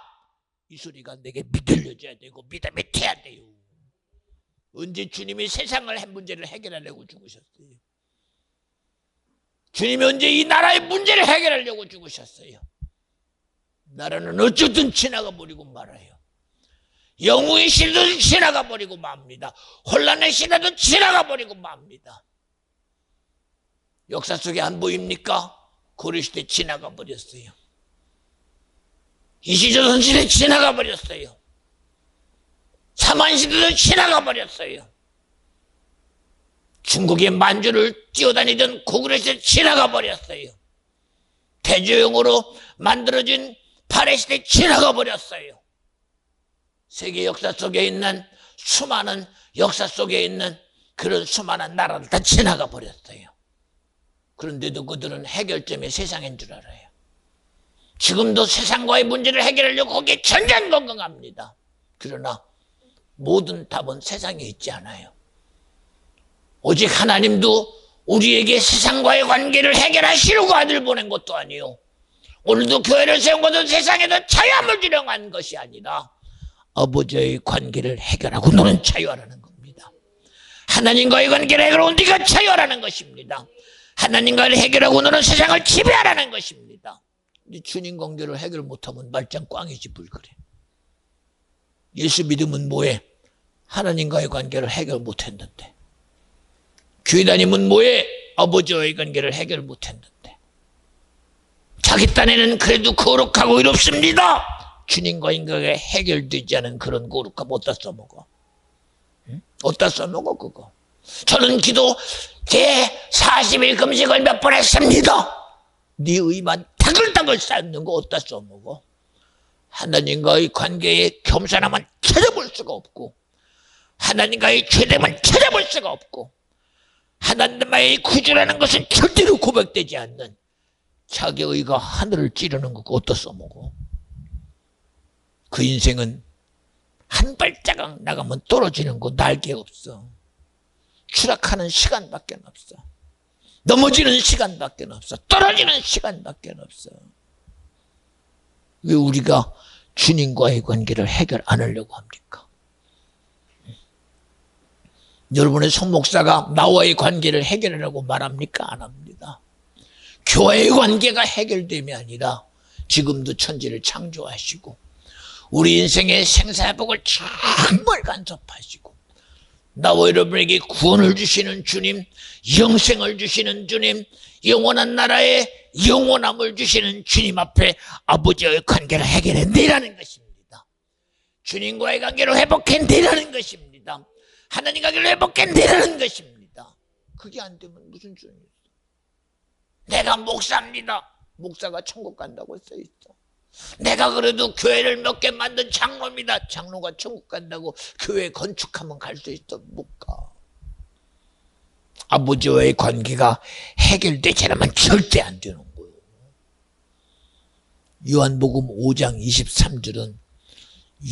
이 소리가 내게 믿들려져야 되고 믿음이 돼야 돼요. 언제 주님이 세상을 한 문제를 해결하려고 죽으셨어요? 주님이 언제 이 나라의 문제를 해결하려고 죽으셨어요? 나라는 어쨌든 지나가 버리고 말아요. 영웅의 시대도 지나가 버리고 맙니다. 혼란의 시대도 지나가 버리고 맙니다. 역사 속에 안 보입니까? 고려시대 지나가 버렸어요. 이시조선 시대 지나가 버렸어요. 사만시대도 지나가 버렸어요. 중국의 만주를 뛰어다니던 고구려시대 지나가 버렸어요. 대조영으로 만들어진 파레시대 지나가 버렸어요. 세계 역사 속에 있는 수많은 역사 속에 있는 그런 수많은 나라들 다 지나가 버렸어요. 그런데도 그들은 해결점이 세상인 줄 알아요. 지금도 세상과의 문제를 해결하려고 거기에 전전긍긍합니다. 그러나 모든 답은 세상에 있지 않아요. 오직 하나님도 우리에게 세상과의 관계를 해결하시려고 아들 보낸 것도 아니요, 오늘도 교회를 세운 것은 세상에서 자유함을 주려고 한 것이 아니라 아버지의 관계를 해결하고 너는 자유하라는 겁니다. 하나님과의 관계를 해결하고 네가 자유하라는 것입니다. 하나님과를 해결하고 너는 세상을 지배하라는 것입니다. 근데 주님 관계를 해결 못하면 말짱 꽝이지 뭘 그래. 예수 믿으면 뭐해? 하나님과의 관계를 해결 못했는데. 교회 다니면 뭐해? 아버지와의 관계를 해결 못했는데. 자기 딴에는 그래도 거룩하고 이롭습니다. 주님과의 관계가 해결되지 않은 그런 거룩함 어디다 써먹어? 응? 어디다 써먹어 그거? 저는 기도 제 40일 금식을 몇 번 했습니다. 네 의만 타글타글 쌓는 거 어디다 써먹어? 하나님과의 관계에 겸손함은 찾아볼 수가 없고, 하나님과의 죄됨은 찾아볼 수가 없고, 하나님과의 구주라는 것은 절대로 고백되지 않는 자기의 의가 하늘을 찌르는 거 어디다 써먹어? 그 인생은 한 발자국 나가면 떨어지는 거 날개 없어. 추락하는 시간밖에 없어. 넘어지는 시간밖에 없어. 떨어지는 시간밖에 없어. 왜 우리가 주님과의 관계를 해결 안 하려고 합니까? 여러분의 손목사가 나와의 관계를 해결하라고 말합니까? 안 합니다. 교회의 관계가 해결됨이 아니라 지금도 천지를 창조하시고 우리 인생의 생사복을 정말 간섭하시고 나와 여러분에게 구원을 주시는 주님, 영생을 주시는 주님, 영원한 나라에 영원함을 주시는 주님 앞에 아버지의 관계를 해결해내라는 것입니다. 주님과의 관계를 회복해내라는 것입니다. 하나님과 관계를 회복해내라는 것입니다. 그게 안 되면 무슨 소용이 있어? 내가 목사입니다. 목사가 천국 간다고 써있어. 내가 그래도 교회를 몇 개 만든 장로입니다. 장로가 천국 간다고 교회 건축하면 갈 수 있어? 못 가. 아버지와의 관계가 해결되지 않으면 절대 안 되는 거예요. 요한복음 5장 23절은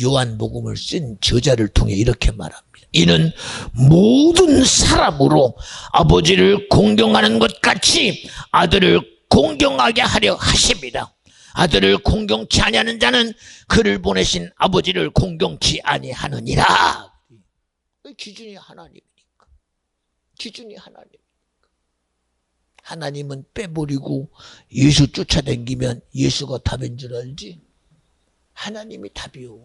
요한복음을 쓴 저자를 통해 이렇게 말합니다. 이는 모든 사람으로 아버지를 공경하는 것 같이 아들을 공경하게 하려 하십니다. 아들을 공경치 아니하는 자는 그를 보내신 아버지를 공경치 아니하느니라. 기준이 하나님이니까. 기준이 하나님이니까. 하나님은 빼버리고 예수 쫓아다니면 예수가 답인 줄 알지? 하나님이 답이요.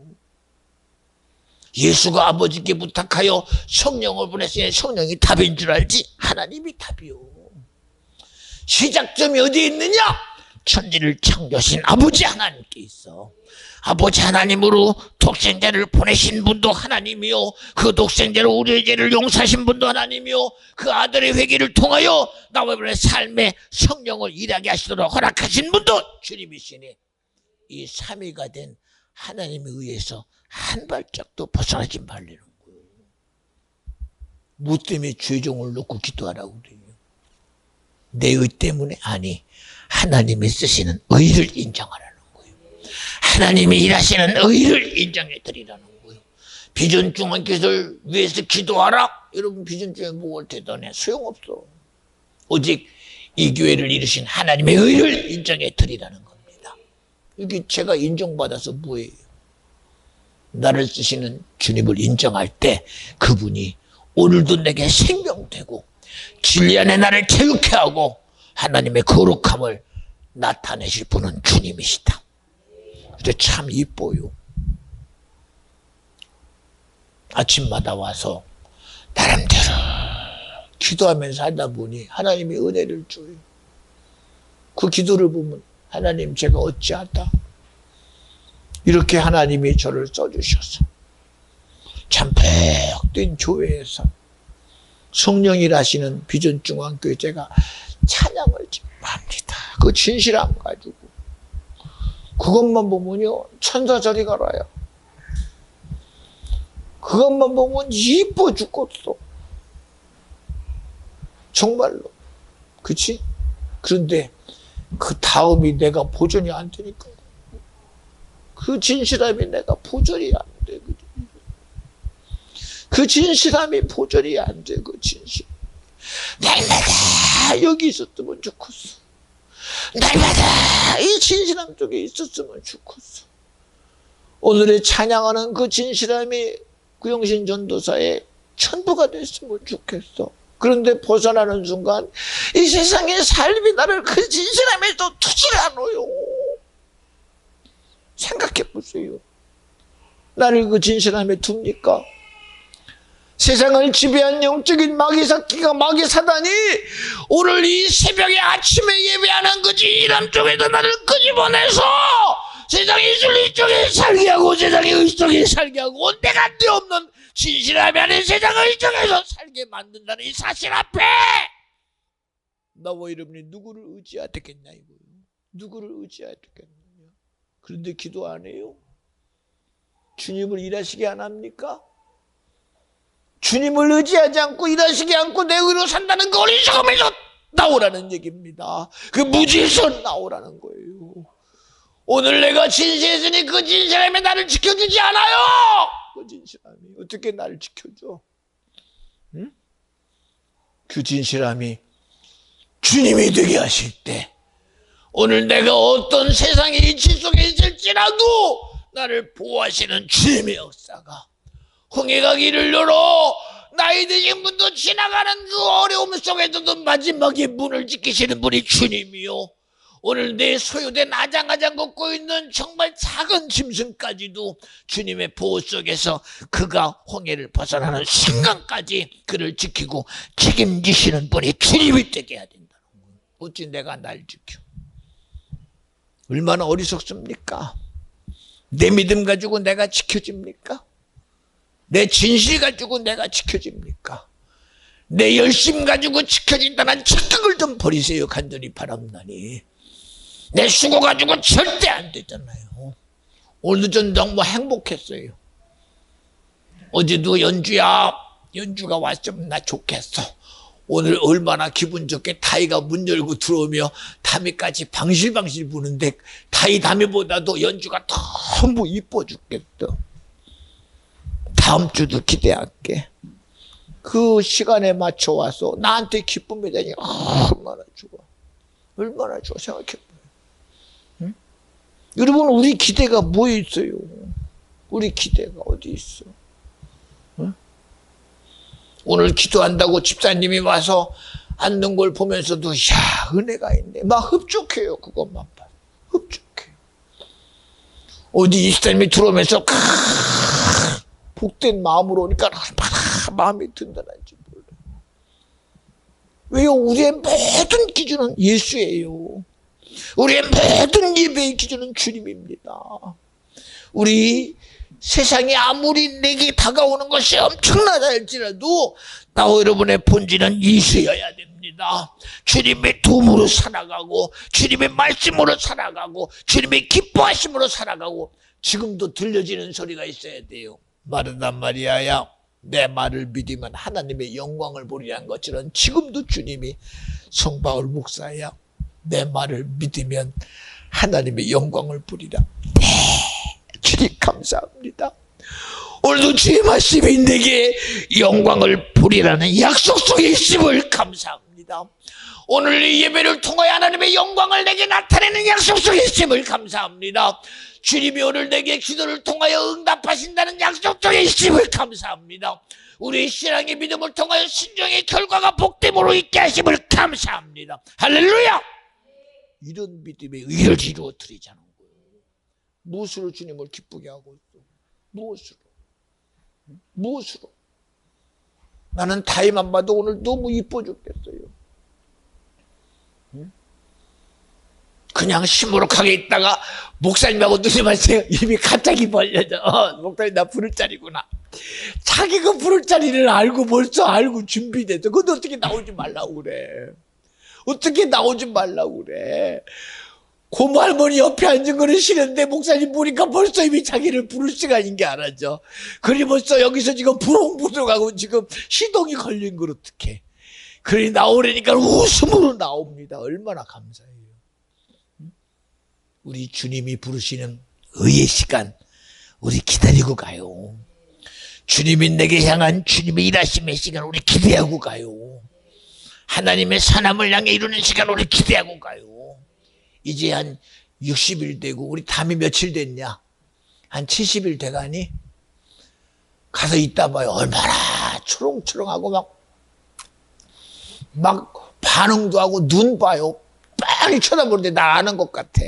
예수가 아버지께 부탁하여 성령을 보냈으니 성령이 답인 줄 알지? 하나님이 답이요. 시작점이 어디에 있느냐? 천지를 창조하신 아버지 하나님께 있어. 아버지 하나님으로 독생자를 보내신 분도 하나님이요, 그 독생자로 우리의 죄를 용서하신 분도 하나님이요, 그 아들의 회개를 통하여 나와 여러분의 삶에 성령을 일하게 하시도록 허락하신 분도 주님이시니 이 삼위가 된 하나님에 의해서 한 발짝도 벗어나지 말라는 거예요. 뭐 때문에 죄종을 놓고 기도하라고 그래요? 내 의 때문에? 아니, 하나님이 쓰시는 의를 인정하라는 거예요. 하나님이 일하시는 의를 인정해 드리라는 거예요. 비전중앙교회를 위해서 기도하라? 여러분 비전중앙 뭐가 대단해? 소용없어. 오직 이 교회를 이루신 하나님의 의를 인정해 드리라는 겁니다. 이게 제가 인정받아서 뭐예요? 나를 쓰시는 주님을 인정할 때 그분이 오늘도 내게 생명되고 진리 안에 나를 개육해 하고 하나님의 거룩함을 나타내실 분은 주님이시다. 그래서 참 이뻐요. 아침마다 와서 나름대로 기도하면서 하다 보니 하나님이 은혜를 줘요. 그 기도를 보면 하나님 제가 어찌하다 이렇게 하나님이 저를 써주셔서 참 복된 교회에서 성령이라시는 비전중앙교회 제가 찬양을 합니다. 그 진실함 가지고 그것만 보면요 천사 저리 가라요. 그것만 보면 이뻐 죽겠어. 정말로. 그치? 그런데 그 다음이 내가 보존이 안 되니까 그 진실함이 내가 보존이 안 돼. 그 진실함이 보존이 안 돼. 그 진실. 날마다 여기 있었으면 좋겠어. 날마다 이 진실함 쪽에 있었으면 좋겠어. 오늘의 찬양하는 그 진실함이 구영신 전도사의 천부가 됐으면 좋겠어. 그런데 벗어나는 순간 이 세상의 삶이 나를 그 진실함에서 두질 않아요. 생각해 보세요. 나를 그 진실함에 둡니까? 세상을 지배한 영적인 마귀 새끼가 마귀 사단이 오늘 이 새벽에 아침에 예배하는 그 진실함 쪽에서 나를 끄집어내서 세상의 진리 쪽에 살게 하고 세상의 의 쪽에 살게 하고 내가 데 없는 진실함이 아닌 세상의 쪽에서 살게 만든다는 이 사실 앞에 나와 여러분이 누구를 의지해야 되겠냐 이거예요. 누구를 의지해야 되겠느냐. 그런데 기도 안 해요? 주님을 일하시게 안 합니까? 주님을 의지하지 않고 일하시게 않고 내 의로 산다는 거 어리석음에서 나오라는 얘기입니다. 그 무지에서 나오라는 거예요. 오늘 내가 진실했으니 그 진실함이 나를 지켜주지 않아요. 그 진실함이 어떻게 나를 지켜줘? 응? 그 진실함이 주님이 되게 하실 때 오늘 내가 어떤 세상의 이치 속에 있을지라도 나를 보호하시는 주님의 역사가 홍해가 길을 열어 나이 드신 분도 지나가는 그 어려움 속에서도 마지막에 문을 지키시는 분이 주님이요. 오늘 내 소유된 아장아장 걷고 있는 정말 작은 짐승까지도 주님의 보호 속에서 그가 홍해를 벗어나는 순간까지 그를 지키고 책임지시는 분이 주님이 되게 해야 된다는 거예요. 어찌 내가 날 지켜? 얼마나 어리석습니까? 내 믿음 가지고 내가 지켜집니까? 내 진실 가지고 내가 지켜집니까? 내 열심 가지고 지켜진다는 착각을 좀 버리세요. 간절히 바랍나니. 내 수고 가지고 절대 안 되잖아요. 오늘도 전 너무 행복했어요. 어제도 연주가 왔으면 나 좋겠어. 오늘 얼마나 기분 좋게 타이가 문 열고 들어오며 담이까지 방실방실 부는데 타이 담이보다도 연주가 너무 이뻐 죽겠어. 다음 주도 기대할게. 그 시간에 맞춰 와서 나한테 기쁨이 되니 얼마나 좋아. 얼마나 좋아 생각해봐요. 응? 여러분 우리 기대가 뭐에 있어요? 우리 기대가 어디 있어? 응? 오늘 기도한다고 집사님이 와서 앉는 걸 보면서도 야 은혜가 있네. 막 흡족해요. 그것만 봐. 흡족해요. 어디 이 사람이 들어오면서 복된 마음으로 오니까 얼마나 마음이 든든한지 몰라요. 왜요? 우리의 모든 기준은 예수예요. 우리의 모든 예배의 기준은 주님입니다. 우리 세상이 아무리 내게 다가오는 것이 엄청나다 할지라도 나와 여러분의 본질은 예수여야 됩니다. 주님의 도움으로 살아가고 주님의 말씀으로 살아가고 주님의 기뻐하심으로 살아가고 지금도 들려지는 소리가 있어야 돼요. 마르다 마리아야 내 말을 믿으면 하나님의 영광을 보리라는 것처럼 지금도 주님이 성바울 목사야 내 말을 믿으면 하나님의 영광을 보리라. 네, 주님 감사합니다. 오늘도 주의 말씀이 내게 영광을 보리라는 약속 속에 있음을 감사합니다. 오늘 이 예배를 통하여 하나님의 영광을 내게 나타내는 약속 속에 있음을 감사합니다. 주님이 오늘 내게 기도를 통하여 응답하신다는 약속 속에 있음을 감사합니다. 우리 신앙의 믿음을 통하여 순종의 결과가 복됨으로 있게 하심을 감사합니다. 할렐루야! 이런 믿음의 의를 이루어 드리자는 거예요. 무엇으로 주님을 기쁘게 하고 있어? 무엇으로? 나는 타임만 봐도 오늘 너무 이뻐 죽겠어요. 그냥 시무룩하게 있다가 목사님하고 눈이 마주쳐요. 입이 갑자기 벌려져. 목사님 나 부를 자리구나. 자기가 부를 자리를 알고 벌써 알고 준비됐어. 근데 어떻게 나오지 말라고 그래. 어떻게 나오지 말라고 그래. 고모 할머니 옆에 앉은 거는 싫은데 목사님 보니까 벌써 이미 자기를 부를 시간인 게 알아죠. 그리 벌써 여기서 지금 부릉부릉하고 지금 시동이 걸린 걸 어떡해. 그러니 나오려니까 웃음으로 나옵니다. 얼마나 감사해요. 우리 주님이 부르시는 의의 시간 우리 기다리고 가요. 주님이 내게 향한 주님의 일하심의 시간 우리 기대하고 가요. 하나님의 선함을 향해 이루는 시간 우리 기대하고 가요. 이제 한 60일 되고 우리 담이 며칠 됐냐? 한 70일 돼가니? 가서 있다 봐요. 얼마나 초롱초롱하고 막 반응도 하고 눈 봐요. 빤히 쳐다보는데 나 아는 것 같아.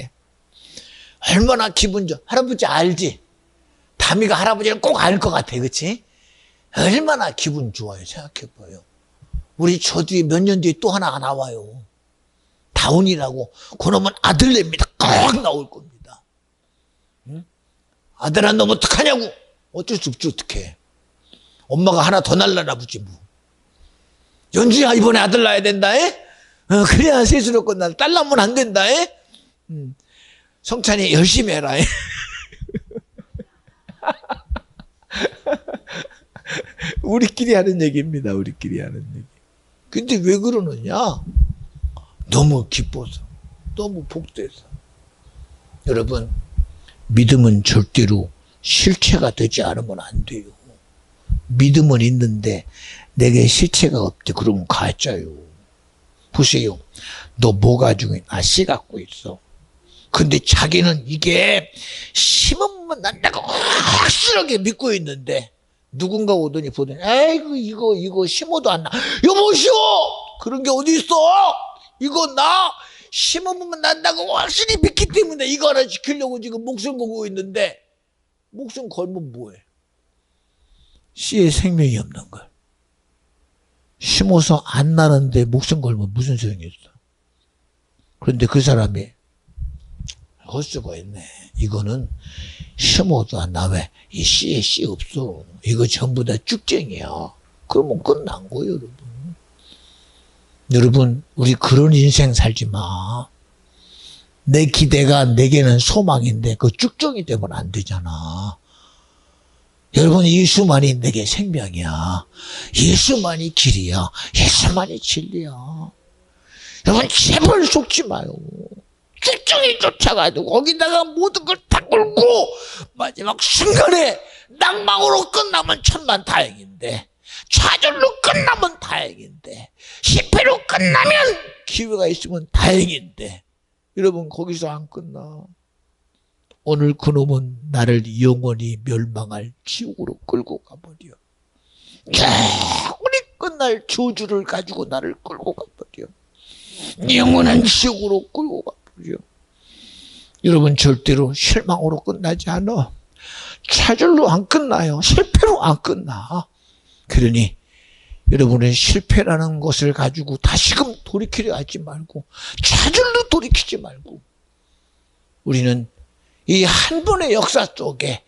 얼마나 기분 좋아. 할아버지 알지? 다미가 할아버지는 꼭 알 것 같아. 그치? 얼마나 기분 좋아요. 생각해봐요. 우리 저 뒤에 몇 년 뒤에 또 하나가 나와요. 다운이라고. 그놈은 아들내입니다. 꼭 나올 겁니다. 응? 아들한 놈 어떡하냐고. 어쩔 수 없지 어떡해. 엄마가 하나 더 날라나 보지 뭐. 연주야 이번에 아들 낳아야 된다. 그래야 세수로 끝나. 딸 낳으면 안 된다. 성찬이 열심히 해라. 우리끼리 하는 얘기입니다. 우리끼리 하는 얘기. 근데 왜 그러느냐? 너무 기뻐서, 너무 복돼서. 여러분, 믿음은 절대로 실체가 되지 않으면 안 돼요. 믿음은 있는데 내게 실체가 없대. 그러면 가짜요. 보세요. 너 뭐 가지고 있나? 씨 갖고 있어. 근데 자기는 이게 심으면 난다고 확실하게 믿고 있는데 누군가 오더니 보더니 에이구 이거 심어도 안 나. 여보시오! 그런 게 어디 있어? 이거 나 심으면 난다고 확실히 믿기 때문에 이거 하나 지키려고 지금 목숨 걸고 있는데 목숨 걸면 뭐해? 씨에 생명이 없는 걸. 심어서 안 나는데 목숨 걸면 무슨 소용이 있어? 그런데 그 사람이 헛수고 있네. 이거는 심어도 안 나. 왜? 이 씨에 씨 없어. 이거 전부 다 쭉쟁이야. 그러면 끝난 거예요, 여러분. 여러분, 우리 그런 인생 살지 마. 내 기대가 내게는 소망인데 그 쭉정이 되면 안 되잖아. 여러분, 예수만이 내게 생명이야. 예수만이 길이야. 예수만이 진리야. 여러분, 제발 속지 마요. 쭉정이 쫓아가지고 거기다가 모든 걸 다 걸고 마지막 순간에 낭망으로 끝나면 천만 다행인데, 좌절로 끝나면 다행인데, 실패로 끝나면 기회가 있으면 다행인데 여러분 거기서 안 끝나. 오늘 그놈은 나를 영원히 멸망할 지옥으로 끌고 가버려. 영원히 끝날 저주를 가지고 나를 끌고 가버려. 영원한 지옥으로 끌고 가버려. 여러분 절대로 실망으로 끝나지 않아. 좌절로 안 끝나요. 실패로 안 끝나. 그러니 여러분의 실패라는 것을 가지고 다시금 돌이키려 하지 말고 좌절로 돌이키지 말고 우리는 이 한 번의 역사 속에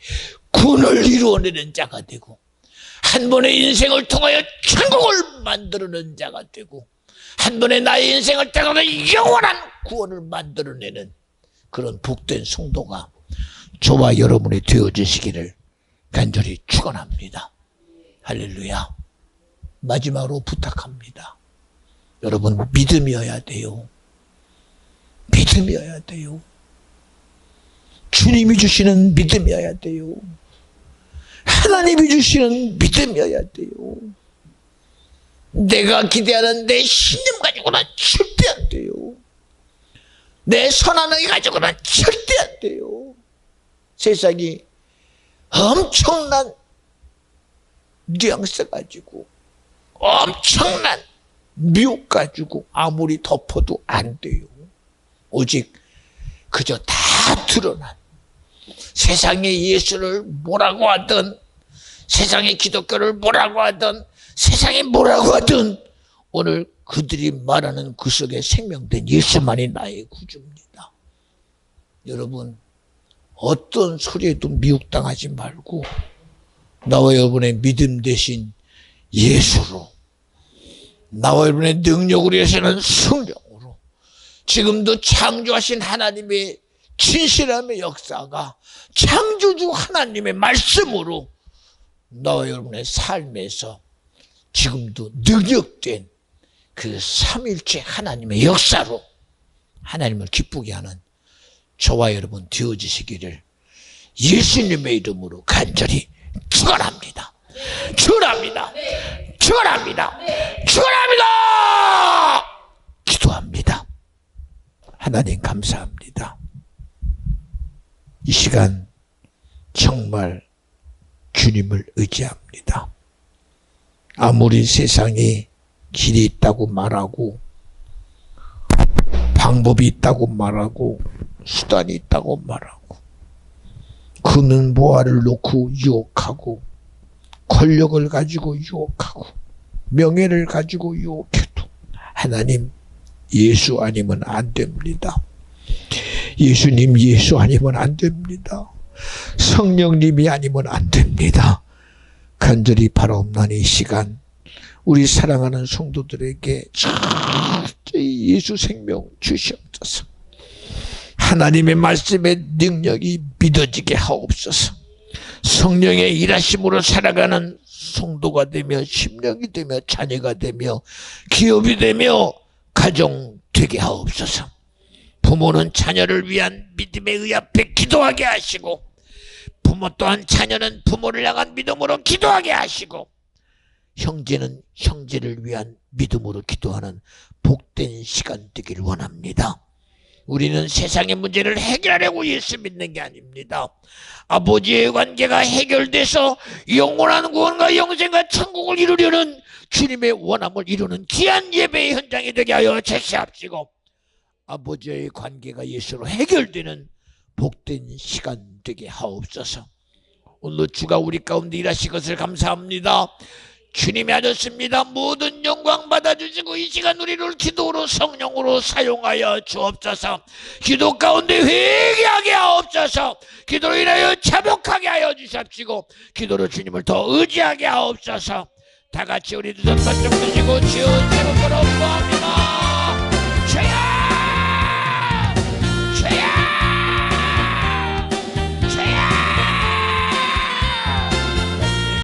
구원을 이루어내는 자가 되고 한 번의 인생을 통하여 천국을 만들어내는 자가 되고 한 번의 나의 인생을 통하여 영원한 구원을 만들어내는 그런 복된 성도가 저와 여러분이 되어주시기를 간절히 축원합니다. 할렐루야. 마지막으로 부탁합니다. 여러분 믿음이어야 돼요. 믿음이어야 돼요. 주님이 주시는 믿음이어야 돼요. 하나님이 주시는 믿음이어야 돼요. 내가 기대하는 내 신념 가지고는 절대 안 돼요. 내 선한의 가지고는 절대 안 돼요. 세상이 엄청난 뉘앙스 가지고 엄청난 미혹 가지고 아무리 덮어도 안 돼요. 오직 그저 다 드러난 세상의 예수를 뭐라고 하든 세상의 기독교를 뭐라고 하든 세상이 뭐라고 하든 오늘 그들이 말하는 그 속에 생명된 예수만이 나의 구주입니다. 여러분 어떤 소리에도 미혹당하지 말고 나와 여러분의 믿음 대신 예수로 나와 여러분의 능력으로 해서는 성령으로 지금도 창조하신 하나님의 진실함의 역사가 창조주 하나님의 말씀으로 나와 여러분의 삶에서 지금도 능력된 그 삼일체 하나님의 역사로 하나님을 기쁘게 하는 저와 여러분 되어주시기를 예수님의 이름으로 간절히 축원합니다. 축원합니다. 축원합니다. 축원합니다. 기도합니다. 하나님 감사합니다. 이 시간 정말 주님을 의지합니다. 아무리 세상에 길이 있다고 말하고 방법이 있다고 말하고 수단이 있다고 말하고 그는 보화를 놓고 유혹하고 권력을 가지고 유혹하고 명예를 가지고 유혹해도 하나님 예수 아니면 안 됩니다. 예수님 예수 아니면 안 됩니다. 성령님이 아니면 안 됩니다. 간절히 바라옵나니 이 시간 우리 사랑하는 성도들에게 철저히 예수 생명 주시옵소서. 하나님의 말씀의 능력이 믿어지게 하옵소서. 성령의 일하심으로 살아가는 성도가 되며 심령이 되며 자녀가 되며 기업이 되며 가정 되게 하옵소서. 부모는 자녀를 위한 믿음에 의합해 기도하게 하시고 부모 또한 자녀는 부모를 향한 믿음으로 기도하게 하시고 형제는 형제를 위한 믿음으로 기도하는 복된 시간 되기를 원합니다. 우리는 세상의 문제를 해결하려고 예수 믿는 게 아닙니다. 아버지의 관계가 해결돼서 영원한 구원과 영생과 천국을 이루려는 주님의 원함을 이루는 귀한 예배의 현장이 되게 하여 제시합시고 아버지의 관계가 예수로 해결되는 복된 시간 되게 하옵소서. 오늘 주가 우리 가운데 일하신 것을 감사합니다. 주님이 하셨습니다. 모든 영광 받아주시고 이 시간 우리를 기도로 성령으로 사용하여 주옵소서. 기도 가운데 회개하게 하옵소서. 기도로 인하여 자복하게 하여 주십시고 기도로 주님을 더 의지하게 하옵소서. 다 같이 우리 두 손 바짝 드시고 주여 제목으로 구합니다.